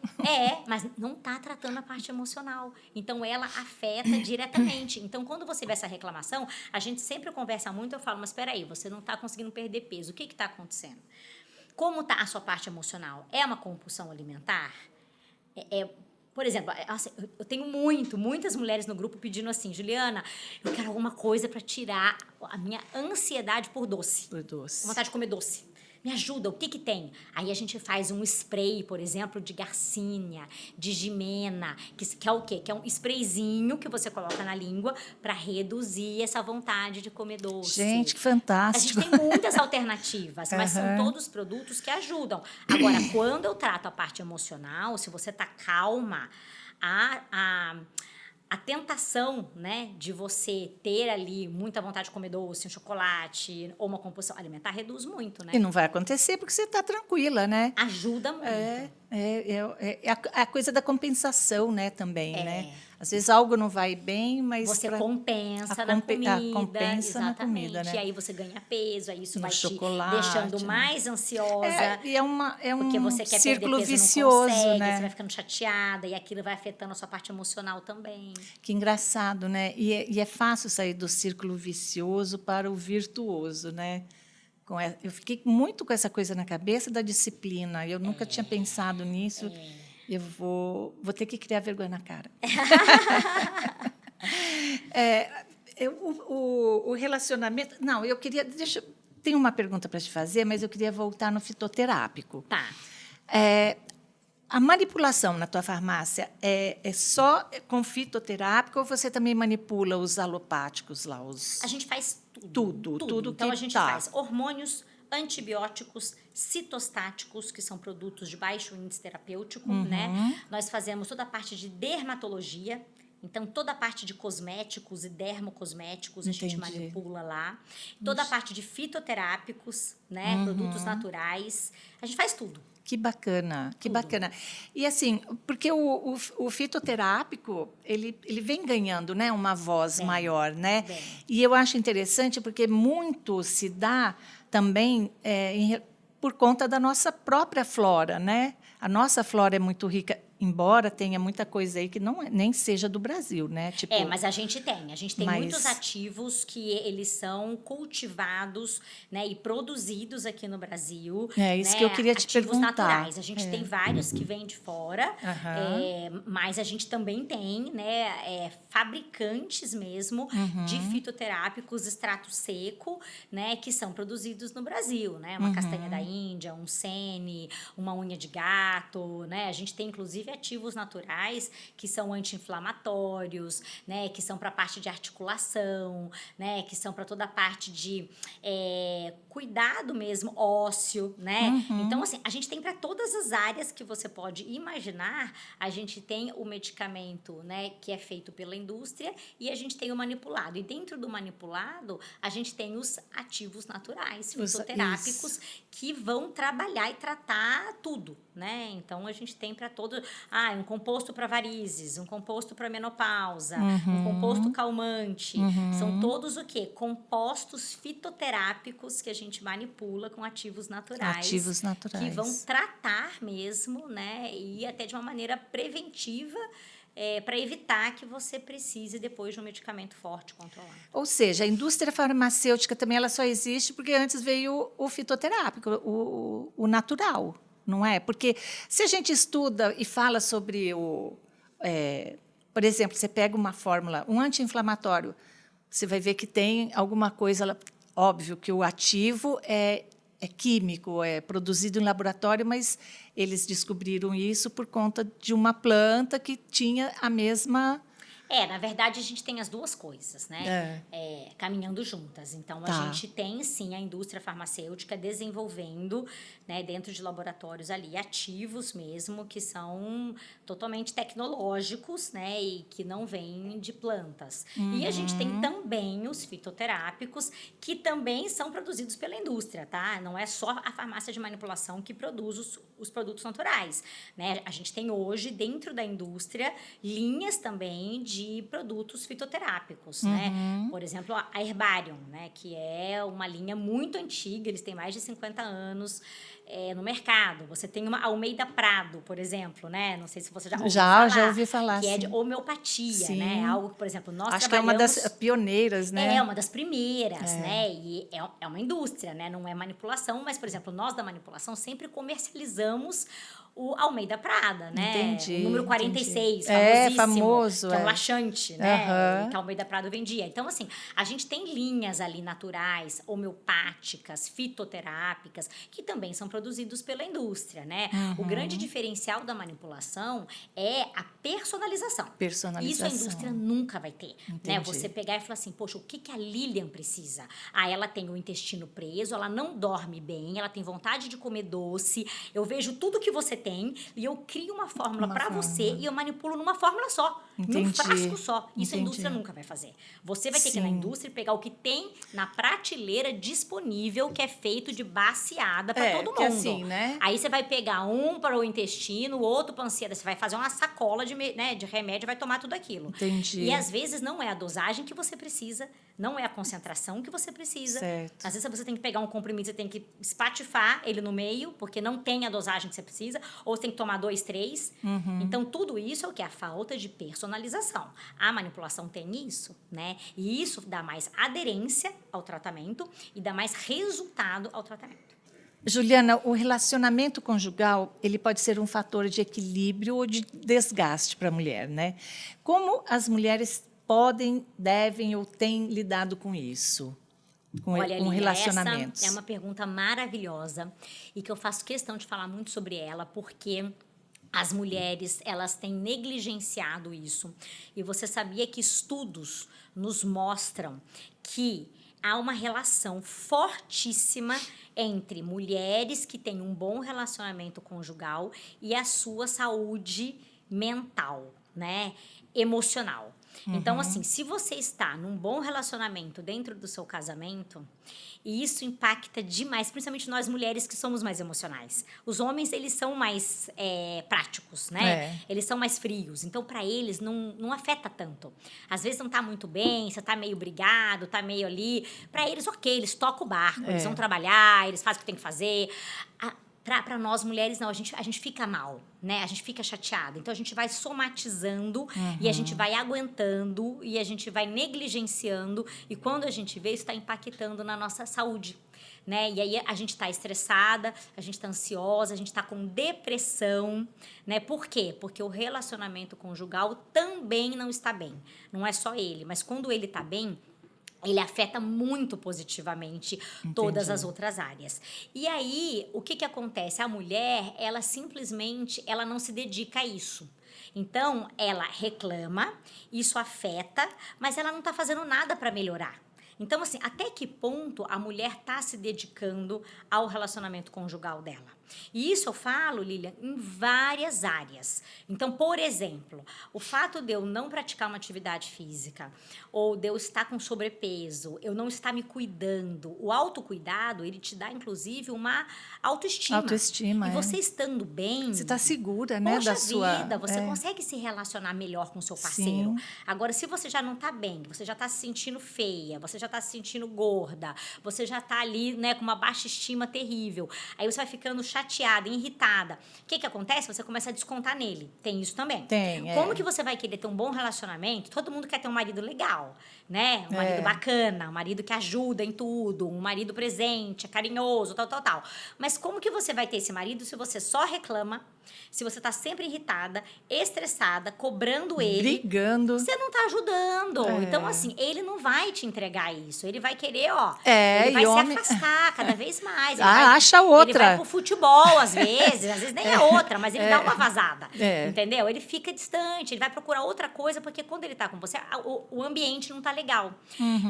Mas não tá tratando a parte emocional. Então, ela afeta diretamente. Então, quando você vê essa reclamação, a gente sempre conversa muito, eu falo, mas espera aí, você não tá conseguindo perder peso, o que tá acontecendo? Como tá a sua parte emocional? É uma compulsão alimentar? Por exemplo, assim, eu tenho muitas mulheres no grupo pedindo assim, Juliana, eu quero alguma coisa para tirar a minha ansiedade por doce. Por doce. Vontade de comer doce. Me ajuda, o que tem? Aí a gente faz um spray, por exemplo, de garcínia, de gimena, que é o quê? Que é um sprayzinho que você coloca na língua para reduzir essa vontade de comer doce. Gente, que fantástico. A gente tem muitas alternativas, mas são todos produtos que ajudam. Agora, quando eu trato a parte emocional, se você tá calma, a tentação, né, de você ter ali muita vontade de comer doce, um chocolate ou uma compulsão alimentar reduz muito, né? E não vai acontecer porque você está tranquila, né? Ajuda muito. É a coisa da compensação, né, também, né? Às vezes algo não vai bem, mas Você pra- compensa a na compe- comida. a compensa na Exatamente. comida, né? E aí você ganha peso, aí isso No vai te chocolate, deixando né? mais ansiosa. E é Porque um você quer perder círculo peso e não vicioso, consegue, aí né? você vai ficando chateada, e aquilo vai afetando a sua parte emocional também. Que engraçado, né? E é fácil sair do círculo vicioso para o virtuoso, né? Eu fiquei muito com essa coisa na cabeça da disciplina. Eu nunca tinha pensado nisso. Eu vou ter que criar vergonha na cara. O relacionamento. Não, eu queria. Tenho uma pergunta para te fazer, mas eu queria voltar no fitoterápico. Tá. A manipulação na tua farmácia é só com fitoterápico ou você também manipula os alopáticos lá? A gente faz tudo. Tudo Então, que a gente tá. faz hormônios, antibióticos, citostáticos, que são produtos de baixo índice terapêutico, né? Nós fazemos toda a parte de dermatologia. Então, toda a parte de cosméticos e dermocosméticos a gente Entendi. manipula lá. Toda a parte de fitoterápicos, né? Produtos naturais. A gente faz tudo. Que bacana, que Tudo. bacana. E assim, porque o fitoterápico, ele vem ganhando, né, uma voz Vem, maior, né? vem. E eu acho interessante porque muito se dá também por conta da nossa própria flora, né? A nossa flora é muito rica, embora tenha muita coisa aí que nem seja do Brasil, né? Tipo, Mas a gente tem Mas- muitos ativos que eles são cultivados, né, e produzidos aqui no Brasil. É isso né, que eu queria te ativos perguntar. naturais. A gente tem vários que vêm de fora, Aham. mas a gente também tem, né, fabricantes mesmo de fitoterápicos extrato seco, né, que são produzidos no Brasil, né? Uma castanha da Índia, um sene, uma unha de gato, né? A gente tem inclusive ativos naturais que são anti-inflamatórios, né, que são para a parte de articulação, né, que são para toda a parte de cuidado mesmo ósseo, né? Então, assim, a gente tem para todas as áreas que você pode imaginar, a gente tem o medicamento, né, que é feito pela indústria e a gente tem o manipulado. E dentro do manipulado, a gente tem os ativos naturais, fitoterápicos, que vão trabalhar e tratar tudo, né? Então, a gente tem para todo... um composto para varizes, um composto para menopausa, um composto calmante. São todos o quê? Compostos fitoterápicos que a gente manipula com ativos naturais. Ativos naturais. Que vão tratar mesmo, né? E até de uma maneira preventiva, para evitar que você precise depois de um medicamento forte controlado. Ou seja, a indústria farmacêutica também ela só existe porque antes veio o fitoterápico, o natural, não é? Porque se a gente estuda e fala sobre por exemplo, você pega uma fórmula, um anti-inflamatório, você vai ver que tem alguma coisa, óbvio que o ativo é químico, é produzido em laboratório, mas eles descobriram isso por conta de uma planta que tinha a mesma... Na verdade, a gente tem as duas coisas, né? Caminhando juntas. Então, a gente tem, sim, a indústria farmacêutica desenvolvendo, né, dentro de laboratórios ali, ativos mesmo, que são totalmente tecnológicos, né? E que não vêm de plantas. E a gente tem também os fitoterápicos, que também são produzidos pela indústria, tá? Não é só a farmácia de manipulação que produz os produtos naturais, né? A gente tem hoje, dentro da indústria, linhas também de produtos fitoterápicos, né? Por exemplo, a Herbarium, né? Que é uma linha muito antiga, eles têm mais de 50 anos no mercado. Você tem uma Almeida Prado, por exemplo, né? Não sei se você já ouviu falar. Já ouvi falar, que sim. é de homeopatia, Sim. né? Algo que, por exemplo, nós Acho trabalhamos... que é uma das pioneiras, né? É uma das primeiras, né? E é uma indústria, né? Não é manipulação, mas, por exemplo, nós da manipulação sempre comercializamos o Almeida Prada, né? Entendi, O número 46, entendi. famosíssimo. Famoso, que é um laxante, né? Que a Almeida Prado vendia. Então, assim, a gente tem linhas ali naturais, homeopáticas, fitoterápicas, que também são produzidos pela indústria, né? O grande diferencial da manipulação é a personalização. Isso a indústria nunca vai ter, né? Você pegar e falar assim, poxa, o que a Lilian precisa? Ela tem o intestino preso, ela não dorme bem, ela tem vontade de comer doce, eu vejo tudo que você tem e eu crio uma fórmula para você e eu manipulo numa fórmula só. num Entendi. frasco só. Isso a Entendi. indústria nunca vai fazer. Você vai ter que ir na Sim. indústria e pegar o que tem na prateleira disponível, que é feito de baciada para todo porque mundo. assim, né? Aí você vai pegar um para o intestino, outro para a ansiedade. Você vai fazer uma sacola de remédio e vai tomar tudo aquilo. Entendi. E às vezes não é a dosagem que você precisa, não é a concentração que você precisa. Certo. Às vezes você tem que pegar um comprimido, você tem que espatifar ele no meio, porque não tem a dosagem que você precisa, ou você tem que tomar 2, 3. Então, tudo isso é o que? A falta de personalização. A manipulação tem isso, né? E isso dá mais aderência ao tratamento e dá mais resultado ao tratamento. Juliana, o relacionamento conjugal, ele pode ser um fator de equilíbrio ou de desgaste para a mulher, né? Como as mulheres podem, devem ou têm lidado com isso? Com Olha, Lília, relacionamentos? essa é uma pergunta maravilhosa e que eu faço questão de falar muito sobre ela, porque as mulheres, elas têm negligenciado isso. E você sabia que estudos nos mostram que há uma relação fortíssima entre mulheres que têm um bom relacionamento conjugal e a sua saúde mental, né? Emocional. Então, assim, se você está num bom relacionamento dentro do seu casamento, e isso impacta demais, principalmente nós mulheres que somos mais emocionais. Os homens, eles são mais práticos, né? É. Eles são mais frios. Então, para eles, não afeta tanto. Às vezes não tá muito bem, você tá meio brigado, tá meio ali. Para eles, ok, eles tocam o barco, eles vão trabalhar, eles fazem o que tem que fazer. Para nós mulheres, não, a gente fica mal, né? A gente fica chateada. Então, a gente vai somatizando e a gente vai aguentando e a gente vai negligenciando. E quando a gente vê, isso está impactando na nossa saúde, né? E aí, a gente está estressada, a gente está ansiosa, a gente está com depressão, né? Por quê? Porque o relacionamento conjugal também não está bem. Não é só ele, mas quando ele está bem, ele afeta muito positivamente todas as outras áreas. E aí, o que acontece? A mulher, ela simplesmente, ela não se dedica a isso. Então, ela reclama, isso afeta, mas ela não está fazendo nada para melhorar. Então, assim, até que ponto a mulher está se dedicando ao relacionamento conjugal dela? E isso eu falo, Lilian, em várias áreas. Então, por exemplo, o fato de eu não praticar uma atividade física, ou de eu estar com sobrepeso, eu não estar me cuidando, o autocuidado, ele te dá, inclusive, uma autoestima. Autoestima, E você estando bem... Você está segura, né? Poxa da sua vida, você consegue se relacionar melhor com o seu parceiro. Sim. Agora, se você já não está bem, você já está se sentindo feia, você já está se sentindo gorda, você já está ali, né, com uma baixa estima terrível, aí você vai ficando chateada, irritada. O que acontece? Você começa a descontar nele. Tem isso também. Tem, Como que você vai querer ter um bom relacionamento? Todo mundo quer ter um marido legal, né? Um marido bacana, um marido que ajuda em tudo, um marido presente, carinhoso, tal. Mas como que você vai ter esse marido se você só reclama, se você tá sempre irritada, estressada, cobrando ele... brigando. Você não tá ajudando. Então, assim, ele não vai te entregar isso. Ele vai querer, É, ele vai e se homem- afastar cada vez mais. Ele acha outra. Ele vai pro futebol, às vezes nem é outra, mas ele dá uma vazada. É. Entendeu? Ele fica distante, ele vai procurar outra coisa, porque quando ele tá com você, o ambiente não tá legal.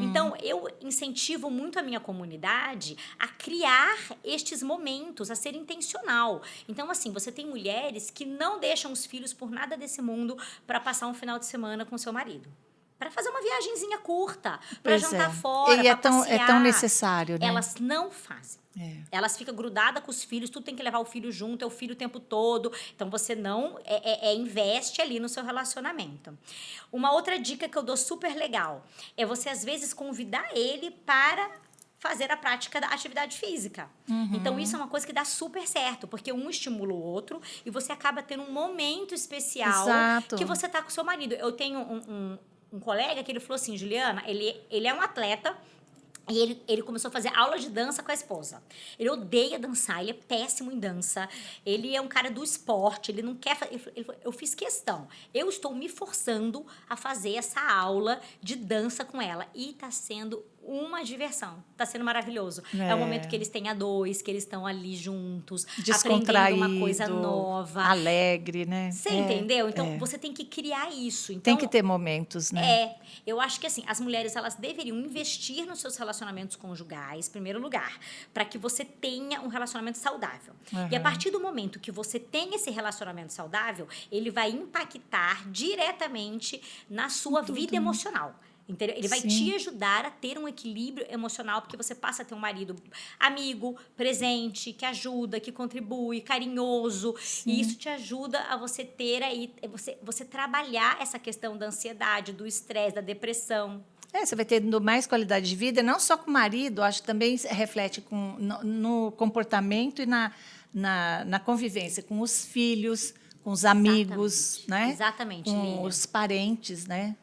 Então, eu incentivo muito a minha comunidade a criar estes momentos, a ser intencional. Então, assim, você tem mulheres que não deixam os filhos por nada desse mundo para passar um final de semana com seu marido. Para fazer uma viagenzinha curta, para Pois jantar é. fora, E é para passear. tão necessário, né? Elas não fazem. Elas ficam grudadas com os filhos, tudo tem que levar o filho junto, é o filho o tempo todo. Então, você não investe ali no seu relacionamento. Uma outra dica que eu dou super legal é você, às vezes, convidar ele para fazer a prática da atividade física. Então, isso é uma coisa que dá super certo, porque um estimula o outro e você acaba tendo um momento especial Exato. que você tá com o seu marido. Eu tenho um colega que ele falou assim, Juliana, ele é um atleta e ele começou a fazer aula de dança com a esposa. Ele odeia dançar, ele é péssimo em dança, ele é um cara do esporte, ele não quer... Ele falou, eu fiz questão, eu estou me forçando a fazer essa aula de dança com ela. E está sendo uma diversão. Está sendo maravilhoso. É o momento que eles têm a dois, que eles estão ali juntos, aprendendo uma coisa nova. Alegre, né? Você entendeu? Então, você tem que criar isso. Então, tem que ter momentos, né? Eu acho que assim, as mulheres elas deveriam investir nos seus relacionamentos conjugais, em primeiro lugar, para que você tenha um relacionamento saudável. E a partir do momento que você tem esse relacionamento saudável, ele vai impactar diretamente na sua vida emocional. Entendeu? Ele vai te ajudar a ter um equilíbrio emocional, porque você passa a ter um marido amigo, presente, que ajuda, que contribui, carinhoso. E isso te ajuda a você ter aí, você trabalhar essa questão da ansiedade, do estresse, da depressão. Você vai tendo mais qualidade de vida, não só com o marido, acho que também reflete no comportamento e na convivência com os filhos, com os amigos, né? Exatamente, com Lília. os parentes, né?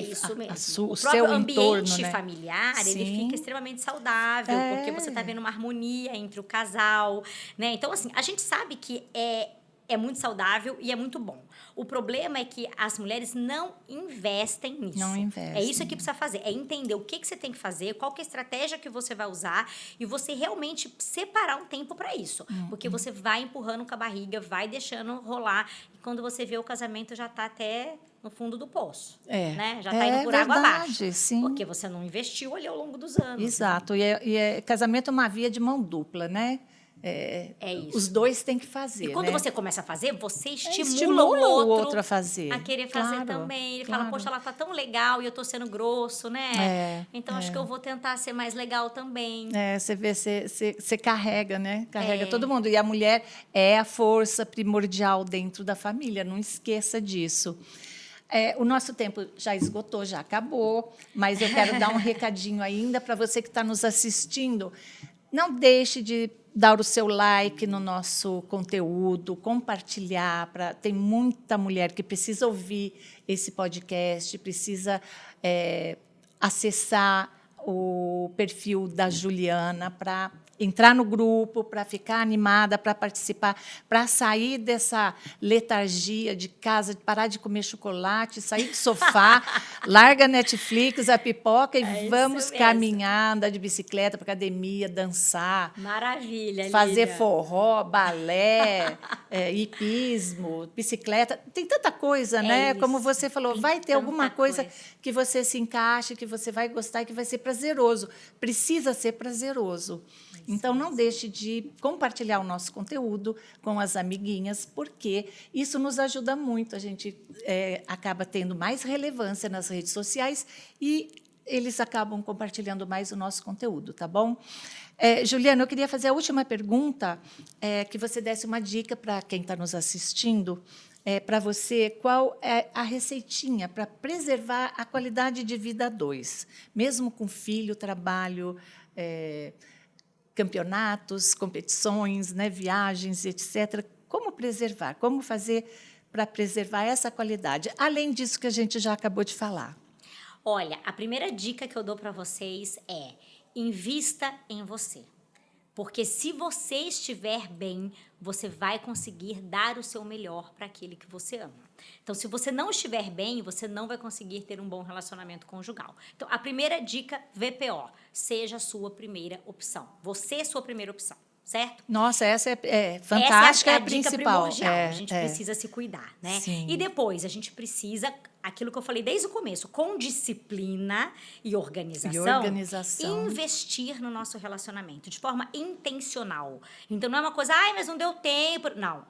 Isso mesmo. O próprio seu ambiente entorno, né? familiar, ele fica extremamente saudável, porque você está vendo uma harmonia entre o casal, né? Então, assim, a gente sabe que é muito saudável e é muito bom. O problema é que as mulheres não investem nisso. Não investem. É isso que precisa fazer. É entender o que você tem que fazer, qual que é a estratégia que você vai usar e você realmente separar um tempo para isso. Porque você vai empurrando com a barriga, vai deixando rolar. E quando você vê, o casamento já está até no fundo do poço. Né? Já está indo por água abaixo. Sim. Porque você não investiu ali ao longo dos anos. Exato. Né? E casamento é uma via de mão dupla, né? Isso. Os dois têm que fazer. E quando né? você começa a fazer, você estimula o outro a fazer. A querer fazer também. Ele fala, poxa, ela tá tão legal e eu tô sendo grosso, né? Então, acho que eu vou tentar ser mais legal também. Você vê, você carrega, né? Carrega todo mundo. E a mulher é a força primordial dentro da família. Não esqueça disso. O nosso tempo já esgotou, já acabou. Mas eu quero dar um recadinho ainda para você que está nos assistindo. Não deixe de dar o seu like no nosso conteúdo, compartilhar. Tem muita mulher que precisa ouvir esse podcast, precisa acessar o perfil da Juliana para entrar no grupo, para ficar animada, para participar, para sair dessa letargia de casa, de parar de comer chocolate, sair do sofá, larga a Netflix, a pipoca e vamos caminhar, andar de bicicleta para academia, dançar. Maravilha, fazer Lília. Forró, balé, hipismo, bicicleta. Tem tanta coisa, né? Isso. Como você falou, Tem vai ter alguma coisa coisa que você se encaixe, que você vai gostar e que vai ser prazeroso. Precisa ser prazeroso. Então, não deixe de compartilhar o nosso conteúdo com as amiguinhas, porque isso nos ajuda muito. A gente acaba tendo mais relevância nas redes sociais e eles acabam compartilhando mais o nosso conteúdo, tá bom? Juliana, eu queria fazer a última pergunta, que você desse uma dica para quem está nos assistindo, para você, qual é a receitinha para preservar a qualidade de vida a dois, mesmo com filho, trabalho, campeonatos, competições, né, viagens, etc. Como preservar? Como fazer para preservar essa qualidade? Além disso que a gente já acabou de falar. Olha, a primeira dica que eu dou para vocês é: invista em você. Porque se você estiver bem, você vai conseguir dar o seu melhor para aquele que você ama. Então, se você não estiver bem, você não vai conseguir ter um bom relacionamento conjugal. Então, a primeira dica, VPO, seja a sua primeira opção. Você é a sua primeira opção, certo? Nossa, essa é fantástica, essa é a principal. Dica primordial. A gente precisa se cuidar, né? Sim. E depois, a gente precisa, aquilo que eu falei desde o começo, com disciplina e organização, investir no nosso relacionamento de forma intencional. Então, não é uma coisa, mas não deu tempo. Não,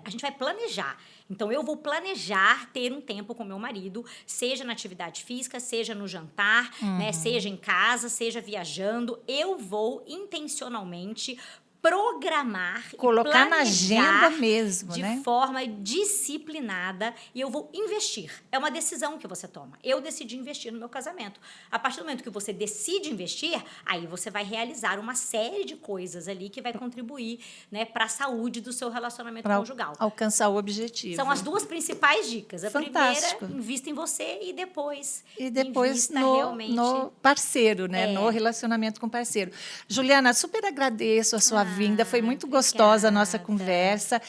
a gente vai planejar. Então, eu vou planejar ter um tempo com meu marido, seja na atividade física, seja no jantar, né, seja em casa, seja viajando. Eu vou intencionalmente programar, colocar na agenda mesmo, de né? forma disciplinada, e eu vou investir. É uma decisão que você toma. Eu decidi investir no meu casamento. A partir do momento que você decide investir, aí você vai realizar uma série de coisas ali que vai contribuir, né, para a saúde do seu relacionamento conjugal. Alcançar o objetivo. São as duas principais dicas. A Fantástico. primeira, invista em você, e depois invista realmente no parceiro, né? No relacionamento com o parceiro. Juliana, super agradeço a sua vinda. Foi muito gostosa a nossa conversa.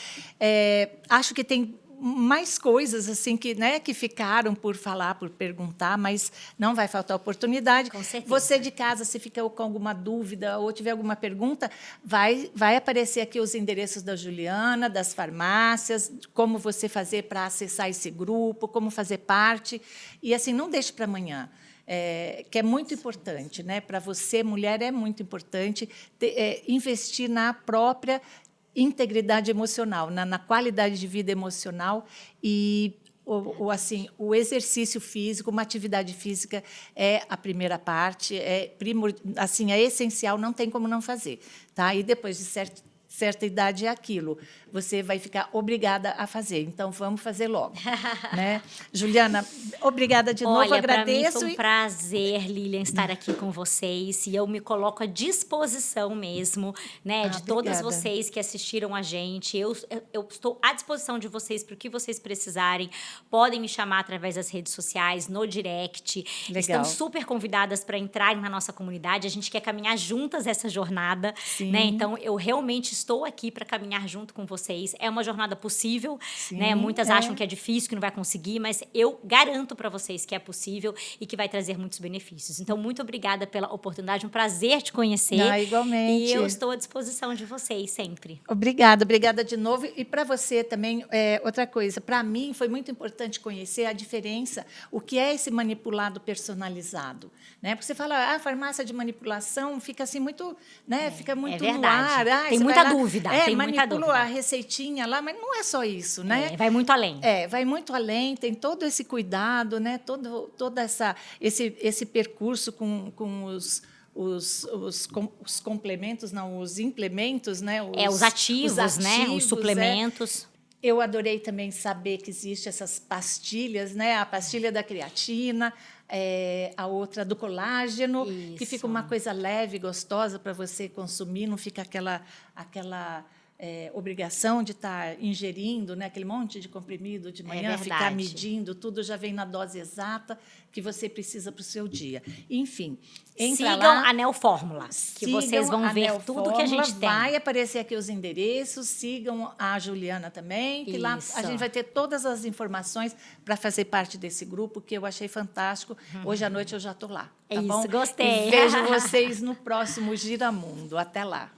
Acho que tem mais coisas assim que, né, que ficaram por falar, por perguntar, mas não vai faltar oportunidade. Com certeza. Você de casa, se ficou com alguma dúvida ou tiver alguma pergunta, vai aparecer aqui os endereços da Juliana, das farmácias, como você fazer para acessar esse grupo, como fazer parte. E assim, não deixe para amanhã. Que é muito importante, né? Para você, mulher, é muito importante investir na própria integridade emocional, na qualidade de vida emocional e assim, o exercício físico, uma atividade física é a primeira parte, assim, é essencial, não tem como não fazer, tá? E depois de certa idade é aquilo, você vai ficar obrigada a fazer. Então, vamos fazer logo. Né? Juliana, obrigada de novo, agradeço. Para mim foi um prazer, Lilian, estar aqui com vocês. E eu me coloco à disposição mesmo, né, de todas vocês que assistiram a gente. Eu estou à disposição de vocês para o que vocês precisarem. Podem me chamar através das redes sociais, no direct. Legal. Estão super convidadas para entrarem na nossa comunidade. A gente quer caminhar juntas essa jornada. Sim. Né? Então, eu realmente estou aqui para caminhar junto com vocês. É uma jornada possível, né? Muitas acham que é difícil, que não vai conseguir, mas eu garanto para vocês que é possível e que vai trazer muitos benefícios. Então, muito obrigada pela oportunidade, um prazer te conhecer. Igualmente. E eu estou à disposição de vocês sempre. Obrigada de novo. E para você também, outra coisa, para mim foi muito importante conhecer a diferença, o que é esse manipulado personalizado. Né? Porque você fala, a farmácia de manipulação fica assim muito, né? Fica muito no ar. Tem muita dúvida. Tem muita dúvida. A receitinha lá, mas não é só isso, né? Vai muito além. Vai muito além, tem todo esse cuidado, né? Todo esse percurso com os complementos, não, os implementos, né? Os ativos, né? Os suplementos. Eu adorei também saber que existe essas pastilhas, né? A pastilha da creatina, a outra do colágeno, que fica uma coisa leve, gostosa para você consumir, não fica aquela obrigação de estar ingerindo, né, aquele monte de comprimido de manhã, ficar medindo, tudo já vem na dose exata que você precisa para o seu dia. Enfim, sigam a Neo Fórmula, que vocês vão ver tudo que a gente tem. Vai aparecer aqui os endereços, sigam a Juliana também, que lá a gente vai ter todas as informações para fazer parte desse grupo, que eu achei fantástico. Hoje à noite eu já estou lá, tá bom? Gostei. E vejo vocês no próximo Giramundo. Até lá.